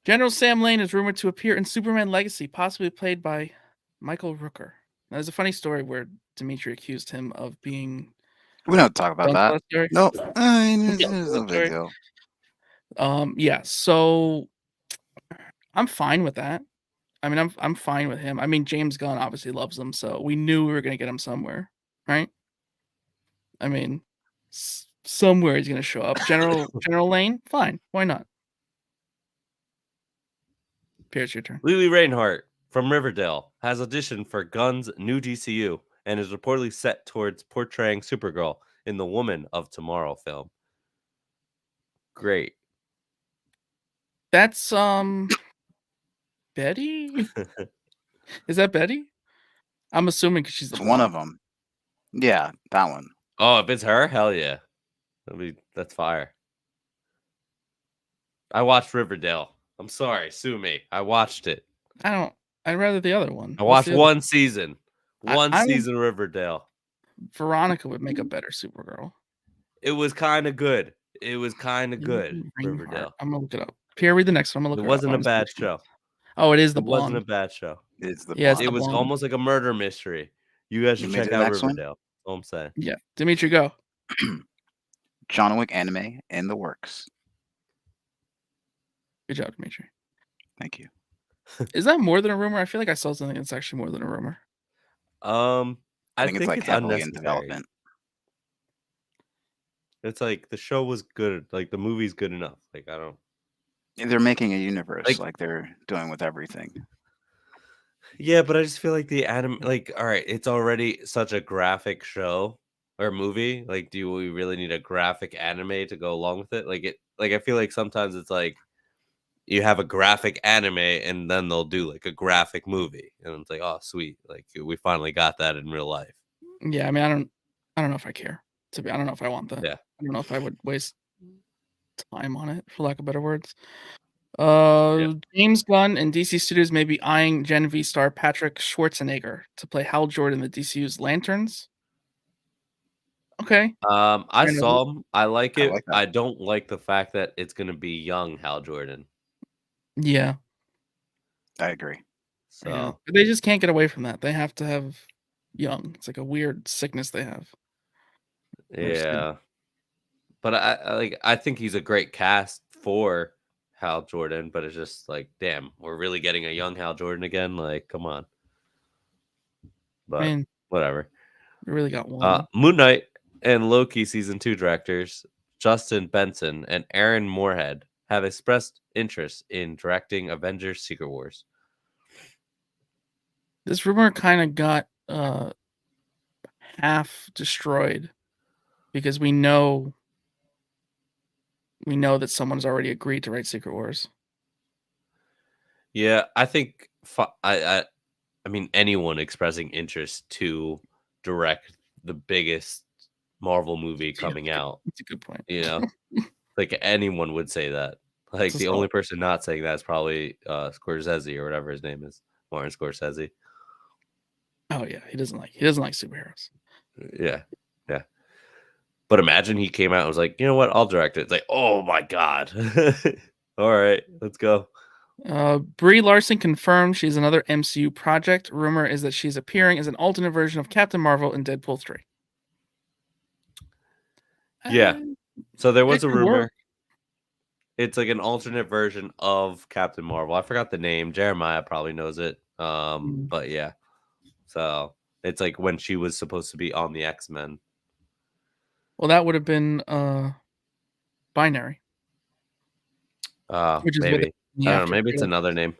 General Sam Lane is rumored to appear in Superman Legacy, possibly played by Michael Rooker. Now, there's a funny story where Dimitri accused him of being. We don't talk about Don't tell that. that story. No, I mean, Don't tell it's that no big story. deal. Yeah. So I'm fine with that. I mean, I'm fine with him. I mean, James Gunn obviously loves him, so we knew we were gonna get him somewhere, right? I mean, somewhere he's gonna show up. General Lane, fine. Why not? Pierce, your turn. Lily Reinhart from Riverdale has auditioned for Gunn's new DCU and is reportedly set towards portraying Supergirl in the Woman of Tomorrow film. Great. That's Betty. Is that Betty? I'm assuming because she's the It's one of blonde. them. Yeah, that one. Oh, if it's her, hell yeah. That's fire. I watched Riverdale. I'm sorry, sue me. I watched it. I don't. I'd rather the other one. I What's watched the other? one season. One I would. season of Riverdale. Veronica would make a better Supergirl. It was kind of good. It was kind of good, Lily Reinhart. Riverdale. I'm gonna look it up. Pierre, read the next one. I'm It gonna look her up. I wasn't a wanna see bad which one. show. Oh, it is the It wasn't a blonde. bad show. It's the Yeah, it's It the blonde. was blonde. almost like a murder mystery. You guys You should made check the out next one? Riverdale. That's all I'm saying. Yeah, Dimitri, go. John Wick anime in the works. Good job, Dimitri. Thank you. Is that more than a rumor? I feel like I saw something that's actually more than a rumor. I I think it's think like it's heavily in unnecessary. development. It's like the show was good. Like the movie's good enough. Like I don't. They're making a universe Like, like they're doing with everything. yeah, but I just feel like the anime, like, all right, it's already such a graphic show or movie. Like, do we really need a graphic anime to go along with it? Like I feel like sometimes it's like you have a graphic anime and then they'll do like a graphic movie, and it's like, oh, sweet, like we finally got that in real life. Yeah, I mean, I don't know if I care. I don't know if I want that. Yeah. I don't know if I would waste time on it, for lack of better words. Yeah. James Gunn and DC Studios may be eyeing Gen V star Patrick Schwarzenegger to play Hal Jordan in the DCU's Lanterns. Okay. I Fair enough. saw him. I like I it. like that. I don't like the fact that it's gonna be young Hal Jordan. Yeah, I agree. yeah. So But they just can't get away from that. They have to have young. It's like a weird sickness they have. Which is good. yeah. But I think he's a great cast for Hal Jordan, but it's just like, damn, we're really getting a young Hal Jordan again. Like, come on. I But mean, whatever. we really got one. Moon Knight and Loki season 2 directors Justin Benson and Aaron Moorhead have expressed interest in directing Avengers Secret Wars. This rumor kind of got half destroyed because we know that someone's already agreed to write Secret Wars. Yeah, I think I mean anyone expressing interest to direct the biggest Marvel movie coming out, That's a good point. you know, like anyone would say that. Like It's a the only solid. person not saying that is probably Scorsese or whatever his name is, Martin Scorsese. Oh yeah, he doesn't like superheroes. Yeah, yeah. But imagine he came out and was like, you know what, I'll direct it. It's like, oh my god. All right, let's go. Brie Larson confirmed she's another MCU project. Rumor is that she's appearing as an alternate version of Captain Marvel in Deadpool 3. Yeah. Uh, So there it was a could work. rumor. It's like an alternate version of Captain Marvel. I forgot the name. Jeremiah probably knows it. But yeah. So it's like when she was supposed to be on the X-Men. Well, that would have been binary, which is what Maybe. they I don't know. after. Maybe it's another name.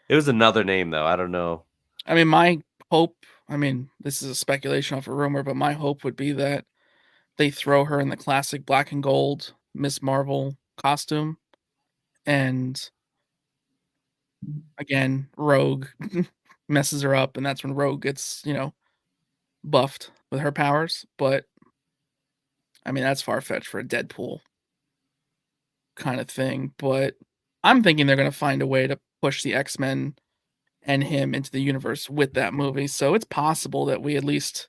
It was another name though. I don't know. I mean, my hope. I mean, this is a speculation off a rumor, but my hope would be that they throw her in the classic black and gold Miss Marvel costume, and again, Rogue messes her up, and that's when Rogue gets buffed with her powers. But I mean, that's far fetched for a Deadpool kind of thing. But I'm thinking they're gonna find a way to push the X-Men and him into the universe with that movie. So it's possible that we at least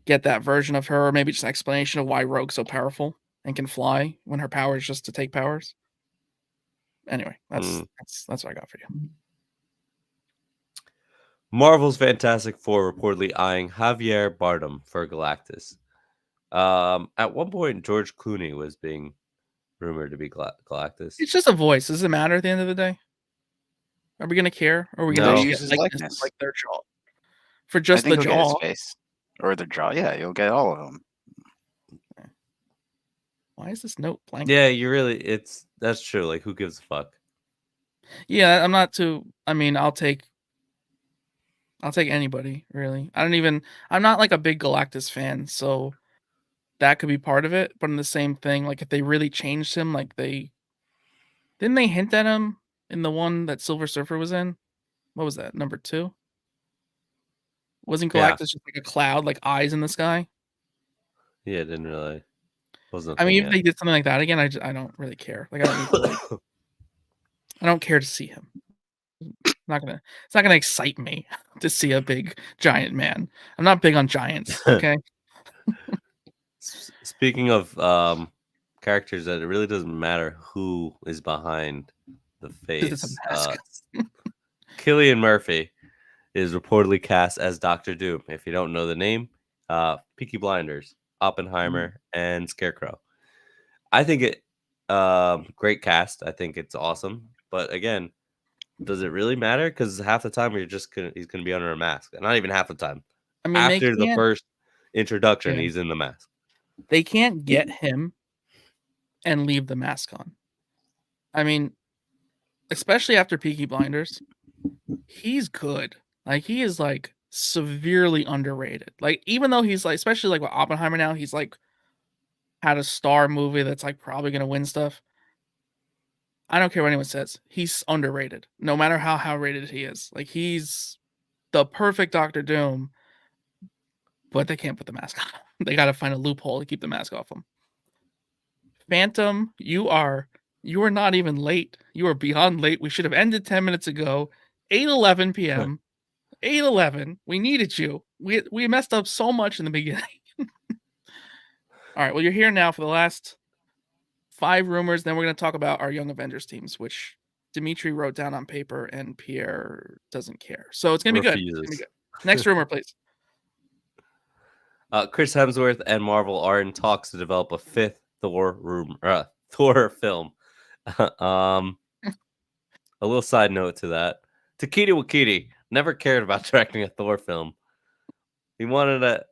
get that version of her, or maybe just an explanation of why Rogue's so powerful and can fly when her power is just to take powers. Anyway, that's what I got for you. Marvel's Fantastic Four reportedly eyeing Javier Bardem for Galactus. At one point, George Clooney was being rumored to be Galactus. It's just a voice. Does it matter at the end of the day? Are we gonna care? Or are we gonna No. just Use get his likeness likeness. like their jaw? For I just think the you'll get his jaw? face or the jaw. Yeah, you'll get all of them. Why is this note blank? Yeah, that's true. Like, who gives a fuck? Yeah, I'm not too. I mean, I'll take anybody, really. I'm not like a big Galactus fan, so that could be part of it. But in the same thing, like if they really changed him, like didn't they hint at him in the one that Silver Surfer was in? What was that? Number 2? Wasn't Yeah. Galactus just like a cloud, like eyes in the sky? Yeah, it didn't really. Wasn't. I mean, if yet. they did something like that again, I don't really care. Like I don't need to like. I don't care to see him. It's not gonna excite me to see a big giant man. I'm not big on giants. Okay. Speaking of characters that it really doesn't matter who is behind the It's a face. mask. Cillian Murphy is reportedly cast as Doctor Doom. If you don't know the name, Peaky Blinders, Oppenheimer, and Scarecrow. I think it great cast. I think it's awesome. But again, does it really matter? Because half the time he's gonna be under a mask. And not even half the time. I mean, After the first introduction, Yeah. he's in the mask. They can't get him and leave the mask on. I mean, especially after Peaky Blinders, he's good. Like, he is, like, severely underrated. Like, even though he's, like especially, like, with Oppenheimer now, he's, like, had a star movie that's, like, probably gonna win stuff. I don't care what anyone says. He's underrated, no matter how rated he is. Like, he's the perfect Doctor Doom, but they can't put the mask on him. They gotta find a loophole to keep the mask off him. Phantom, you are not even late. You are beyond late. We should have ended 10 minutes ago. 8:11 PM. 8:11. We needed you. We messed up so much in the beginning. All right, well, you're here now for the last 5 rumors, then we're gonna talk about our Young Avengers teams, which Dimitri wrote down on paper and Pierre doesn't care. So it's gonna be good. It's gonna be Refuses. good. Next rumor, please. Chris Hemsworth and Marvel are in talks to develop a fifth Thor film. um, a little side note to that: Taika Waititi never cared about directing a Thor film. He wanted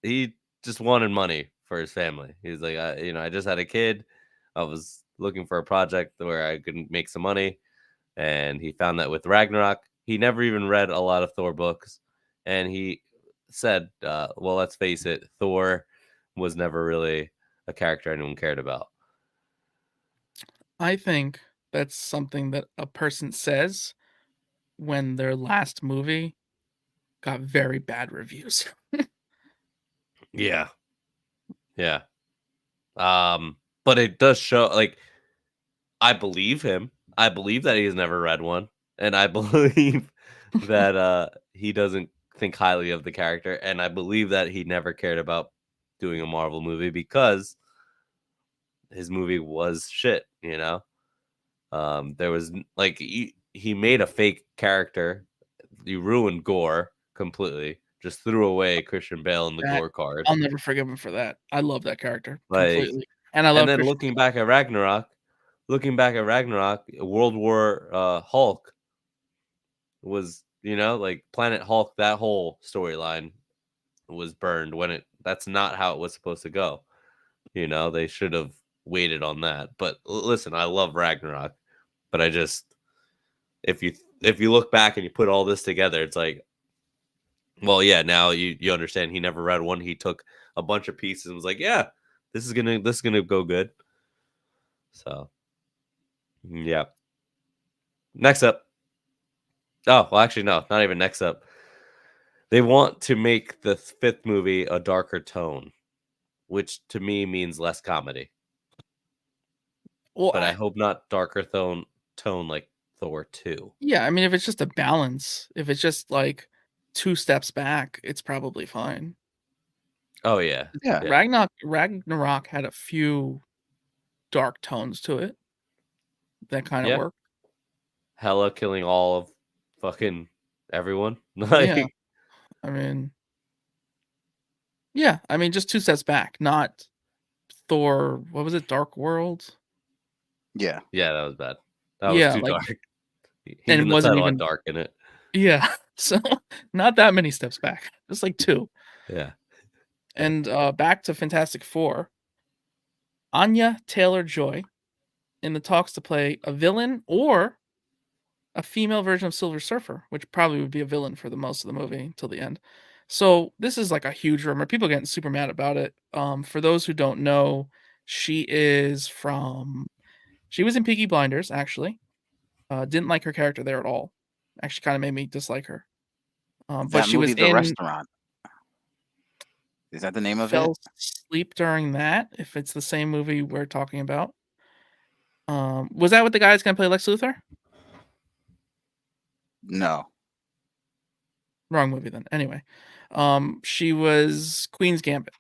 he just wanted money for his family. He's like, I just had a kid. I was looking for a project where I could make some money, and he found that with Ragnarok. He never even read a lot of Thor books, and he said, well, let's face it, Thor was never really a character anyone cared about. I think that's something that a person says when their last movie got very bad reviews. Yeah. Yeah. But it does show, like, I believe him. I believe that he's never read one, and I believe that he doesn't think highly of the character, and I believe that he never cared about doing a Marvel movie because his movie was shit, There was like he made a fake character. You ruined Gore completely. Just threw away Christian Bale in the That Gore card. I'll never forgive him for that. I love that character Like, completely, and I and love then Christian looking back at Ragnarok, World War Hulk was, like Planet Hulk, that whole storyline was burned when that's not how it was supposed to go. They should have waited on that. But listen, I love Ragnarok, but I just if you look back and you put all this together, it's like, well, yeah, now you understand he never read one. He took a bunch of pieces and was like, yeah, this is gonna go good. So yeah. Next up. Oh, well, actually, no, not even next up. They want to make the fifth movie a darker tone, which to me means less comedy. Well, But I hope not darker tone like Thor 2. yeah, I mean, if it's just a balance, if it's just, like, 2 steps back, it's probably fine. Oh yeah. Yeah. Yeah. Ragnarok had a few dark tones to it that kinda Yeah. work. Hela killing all of fucking everyone. Yeah, Like, I mean yeah, I mean, just 2 steps back, not Thor what was it, Dark World? Yeah. yeah, that was bad. That was Yeah, too like dark. and Even it the wasn't title had even dark in it. yeah, so not that many steps back, just, like, 2. Yeah. And, back to Fantastic Four, Anya Taylor-Joy in the talks to play a villain or a female version of Silver Surfer, which probably would be a villain for the most of the movie till the end. So this is like a huge rumor. People are getting super mad about it. For those who don't know, she was in Peaky Blinders, actually. Didn't like her character there at all. Actually kind of made me dislike her. But That she was movie, The in Restaurant. Is that the name of it? fell asleep during that, if it's the same movie we're talking about. Was that with the guy that's gonna play Lex Luthor? No. Wrong movie then. Anyway, she was Queen's Gambit.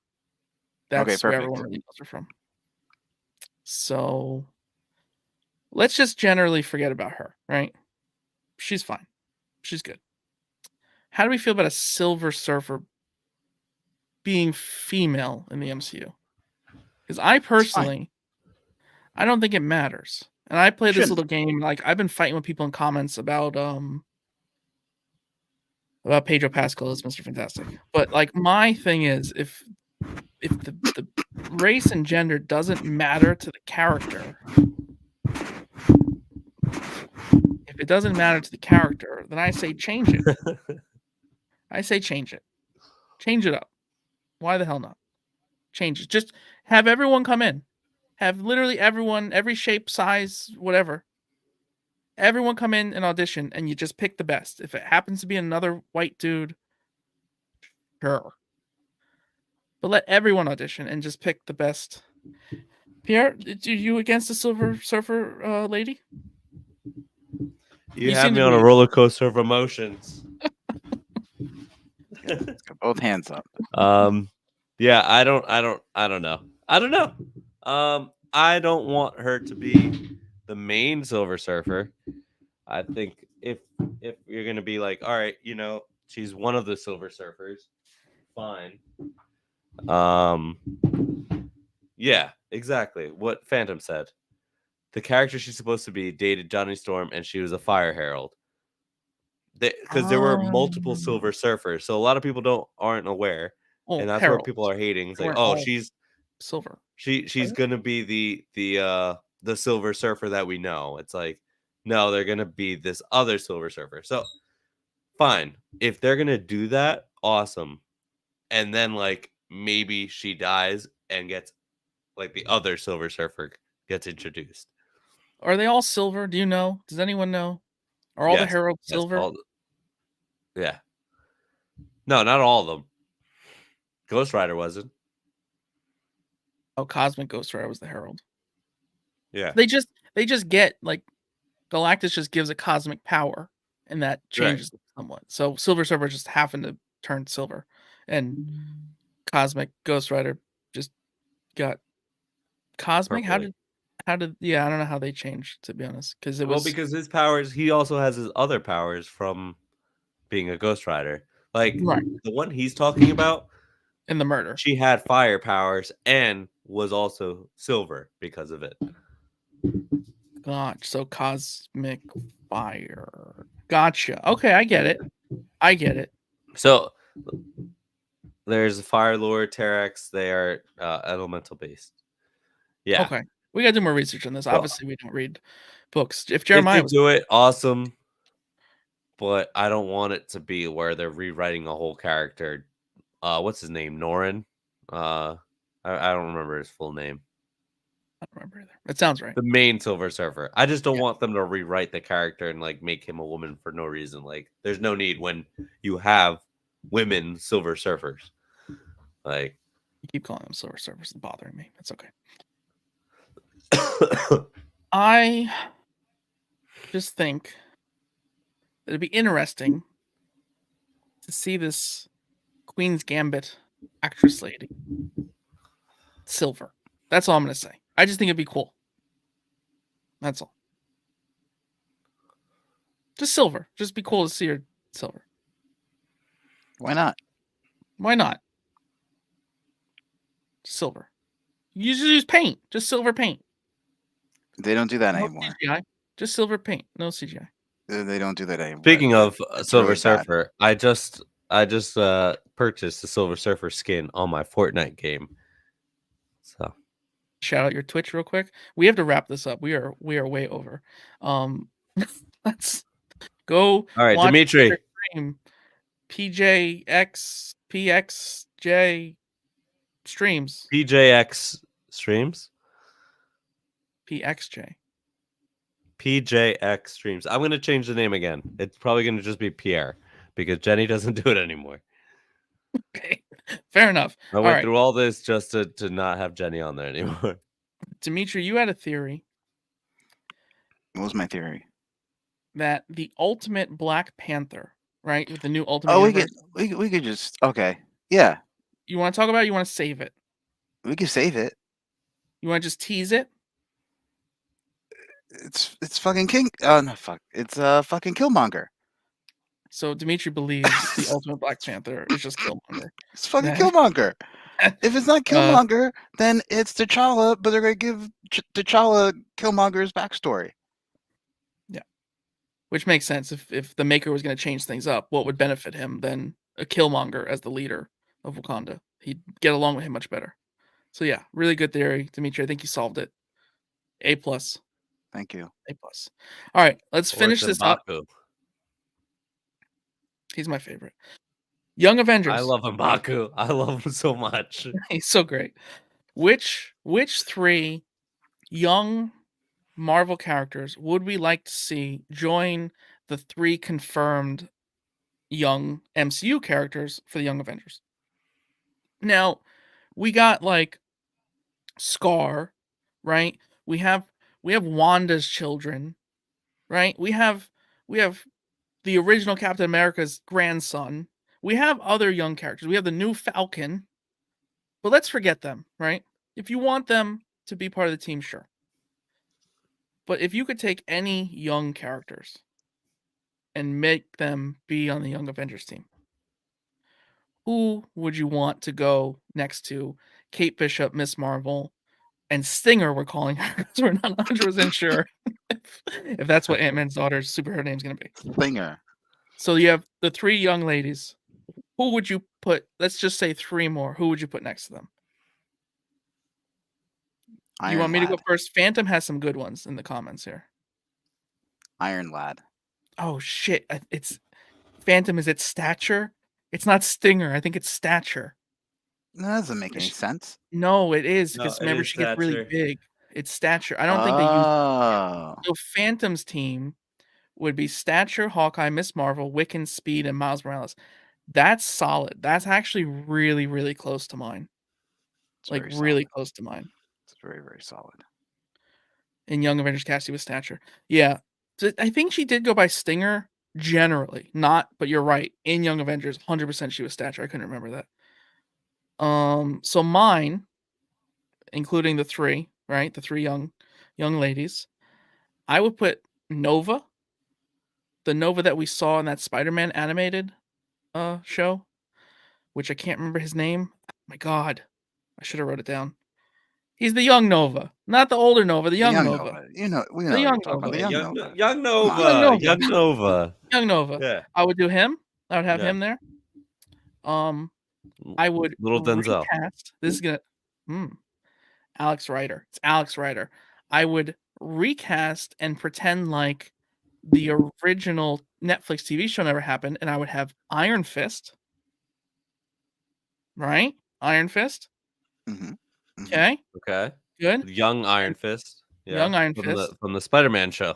Okay, That's where perfect. everyone really knows her from. So let's just generally forget about her, right? She's fine. She's good. How do we feel about a Silver Surfer being female in the MCU? Because I It's fine. personally, I don't think it matters. And I play this Shouldn't. little game. Like I've been fighting with people in comments about Pedro Pascal as Mr. Fantastic. But like my thing is, if the race and gender doesn't matter to the character, if it doesn't matter to the character, then I say change it. I say change it. Change it up. Why the hell not? Change it. Just have everyone come in. Have literally everyone, every shape, size, whatever. Everyone come in and audition, and you just pick the best. If it happens to be another white dude, sure. But let everyone audition and just pick the best. Pierre, are you against the Silver Surfer lady? You You have seem me to on a be. roller coaster of emotions. Let's go both hands up. Yeah, I don't know. I don't know. I don't want her to be the main Silver Surfer. I think if you're gonna be like, all right, she's one of the Silver Surfers, fine. Yeah, exactly what Phantom said. The character she's supposed to be dated Johnny Storm, and she was a fire herald. Because there were multiple Silver Surfers, so a lot of people aren't aware, and that's what Herald. people are hating. It's They like, weren't oh, all silver. she's gonna be the Silver Surfer that we know. It's like, no, they're gonna be this other Silver Surfer. So fine, if they're gonna do that, awesome. And then like maybe she dies and gets like the other Silver Surfer gets introduced. Are they all silver? Do you know? Does anyone know? Are all the Yes, heralds yes, silver? yeah. No, not all of them. Ghost Rider wasn't. Oh, Cosmic Ghost Rider was the herald. Yeah. They just get like Galactus just gives a cosmic power, and that changes them somewhat. So Silver Surfer just happened to turn silver, and Cosmic Ghost Rider just got cosmic. Purpley. How did yeah? I don't know how they changed, to be honest, because it Well, was because his powers, he also has his other powers from being a Ghost Rider. Like right the one he's talking about, in the murder. she had fire powers and was also silver because of it. Gotcha. So cosmic fire. Gotcha. Okay, I get it. So there's Fire Lord, Terex. They are elemental based. Yeah. Okay, we gotta do more research on this. So, Obviously, we don't read books. If if Jeremiah they was do it, awesome. But I don't want it to be where they're rewriting a whole character. What's his name? Norin. I don't remember his full name. I don't remember either. It sounds right. The main Silver Surfer. I just don't Yeah. want them to rewrite the character and like make him a woman for no reason. Like, there's no need when you have women Silver Surfers. Like, You keep calling them Silver Surfers. It's bothering me. It's okay. I just think that it'd be interesting to see this Queen's Gambit actress lady silver. That's all I'm gonna say. I just think it'd be cool. That's all. Just silver. Just be cool to see her silver. Why not? Why not? Silver. You just use paint. Just silver paint. They don't do that No anymore. CGI. Just silver paint. No CGI. They don't do that anymore. Speaking of It's Silver really bad. Surfer, I just purchased the Silver Surfer skin on my Fortnite game. So Shout out your Twitch real quick. We have to wrap this up. We are way over. Let's go. all right, watch Dimitri. your stream. PJXPXJ streams. PJX streams. PXJ. PJX streams. I'm gonna change the name again. It's probably gonna just be Pierre because Jenny doesn't do it anymore. Okay, fair enough. I went through all this just to not have Jenny on there anymore. Dimitri, you had a theory What was my theory? that the ultimate Black Panther, right, with the new Ultimate Oh, Universe, we could just okay. Yeah, you want to talk about it? You want to save it? we could save it. You want to just tease it? It's fucking King. Oh no, fuck. It's fucking Killmonger. So Dimitri believes the ultimate Black Panther is just Killmonger. It's fucking Yeah. Killmonger. If it's not Killmonger, then it's T'Challa, but they're gonna give T'Challa Killmonger's backstory. Yeah, which makes sense. If the Maker was going to change things up, what would benefit him than a Killmonger as the leader of Wakanda? He'd get along with him much better. So yeah, really good theory, Dimitri. I think you solved it. A plus. Thank you. A plus. All right, let's Or finish this up. M'Baku. He's my favorite. Young I Avengers. love M'Baku. I love him so much. He's so great. Which three young Marvel characters would we like to see join the 3 confirmed young MCU characters for the Young Avengers? Now, we got like Scar, right? We have Wanda's children, right? We have the original Captain America's grandson. We have other young characters. We have the new Falcon, but let's forget them, right? If you want them to be part of the team, sure. But if you could take any young characters and make them be on the Young Avengers team, who would you want to go next to Kate Bishop, Miss Marvel, and Stinger? We're calling her because we're not 100% sure if that's what Ant-Man's daughter's superhero name is going to be. Slinger. So you have the 3 young ladies. Who would you put? Let's just say 3 more. Who would you put next to them? You Iron want me to go Lad. first? Phantom has some good ones in the comments here. Iron Lad. Oh shit! It's Phantom. Is it Stature? It's not Stinger. I think it's Stature. That doesn't make any Sh- sense. No, it is No, because it remember is she gets really Thatcher. big. It's Stature. I don't think they use. Oh. So Phantom's team would be Stature, Hawkeye, Miss Marvel, Wiccan, Speed, and Miles Morales. That's solid. That's actually really, really close to mine. It's Like very really solid. close to mine. It's very, very solid. In Young Avengers Cassie with Stature. Yeah. I think she did go by Stinger generally. Not, but you're right. In Young Avengers, 100% she was Stature. I couldn't remember that. So mine, including the 3, right? The 3 young ladies. I would put Nova, the Nova that we saw in that Spider-Man animated show, which I can't remember his name. My god. I should have wrote it down. He's the young Nova, not the older Nova, the The young young Nova. Nova. You know, we know The what you're young talking about. Nova. The Yeah, young young, Nova. young Come on. Young Nova. Nova. Young Nova. Young Nova. Yeah. I would do him. I would have Yeah. him there. I would Little Denzel. recast. This is gonna. Alex Rider. It's Alex Rider. I would recast and pretend like the original Netflix TV show never happened, and I would have Iron Fist. Right? Iron Fist. Mm-hmm. Mm-hmm. Okay. Okay. Good. Young Iron Fist. Yeah. Young Iron from Fist. the Spider-Man show.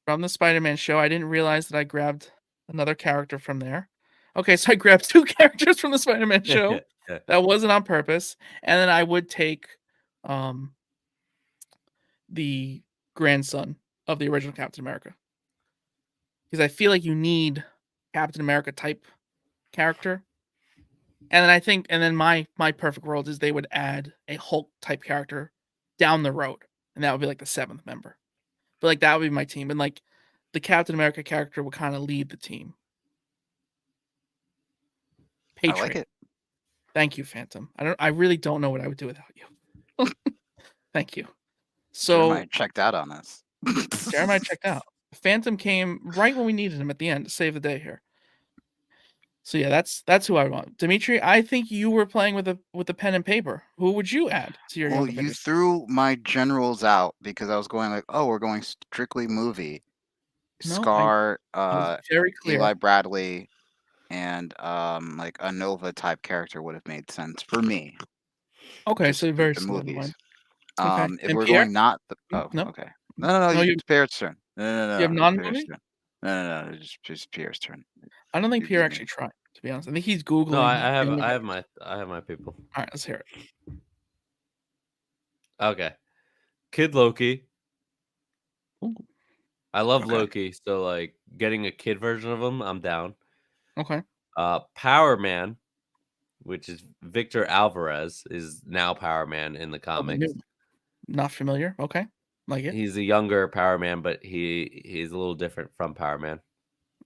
From the Spider-Man show. I didn't realize that I grabbed another character from there. Okay, so I grabbed 2 characters from the Spider-Man show. Yeah. That wasn't on purpose. And then I would take the grandson of the original Captain America. Because I feel like you need Captain America type character. And then I think my perfect world is they would add a Hulk type character down the road. And that would be like the 7th member. But like that would be my team. And like the Captain America character would kind of lead the team. I Patriot. like it. Thank you, Phantom. I really don't know what I would do without you. Thank you. So Jeremiah checked out on us. Jeremiah checked out. Phantom came right when we needed him at the end to save the day here. So yeah, that's who I want. Dimitri, I think you were playing with a pen and paper. Who would you add to your Well, Young you Avengers? threw my generals out because I was going like, oh, we're going strictly movie. No, Scar, I was very clear. Eli Bradley, and like a Nova type character would have made sense for me. Okay, Just so very the similar to movies. mine. Okay. If And we're Pierre? going not the No. okay. No, No, it's Pierre's turn. No, you have it's non-movie? Pierre's turn. No, it's just Pierre's turn. I don't think You Pierre beat actually me. tried, to be honest. I think he's Googling. No, Young I have Avengers. my people. All right, let's hear it. Okay. Kid Loki. Ooh, I love Okay. Loki, so like getting a kid version of him, I'm down. okay. Power Man, which is Victor Alvarez, is now Power Man in the Oh, the comics. new one. Not familiar. Okay. Like it. He's a younger Power Man, but he's a little different from Power Man.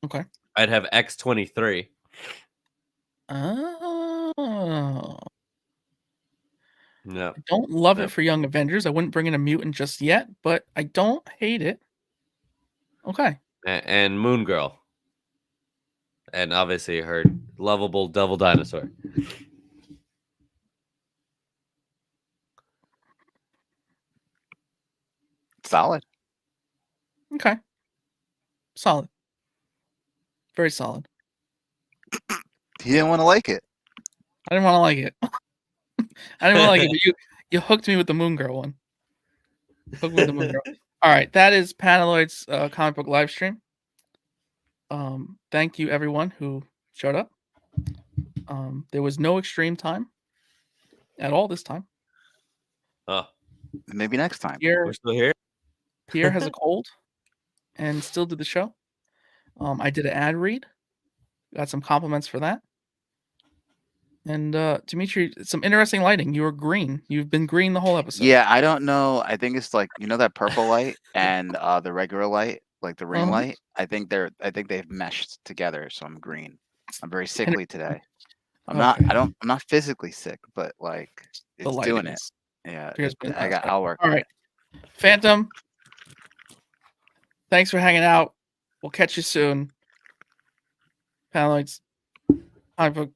Okay. I'd have X-23. Oh. No. I don't love Yep. it for Young Avengers. I wouldn't bring in a mutant just yet, but I don't hate it. Okay. And Moon Girl. And obviously her lovable devil dinosaur. Solid. Okay. Solid. Very solid. He didn't want to like it. I didn't want to like it. I didn't want to like it, but you hooked me with the Moon Girl one. Hooked me with the Moon Girl. All right, that is Panaloid's comic book live stream. Thank you everyone who showed up. There was no extreme time at all this time. Oh, Maybe next time. we're still here. Pierre has a cold and still did the show. I did an ad read. Got some compliments for that. And Dimitri, some interesting lighting. You were green. You've been green the whole episode. Yeah, I don't know. I think it's like that purple light and the regular light, like the ring Uh-huh. light. I think they've meshed together, so I'm green. I'm very sickly today. I'm Okay. I'm not physically sick, but like The it's lighting doing it. is Yeah, Pierre's been I got. aspect. I'll work All on right. it. Phantom, thanks for hanging out. We'll catch you soon. Panaloids, comic book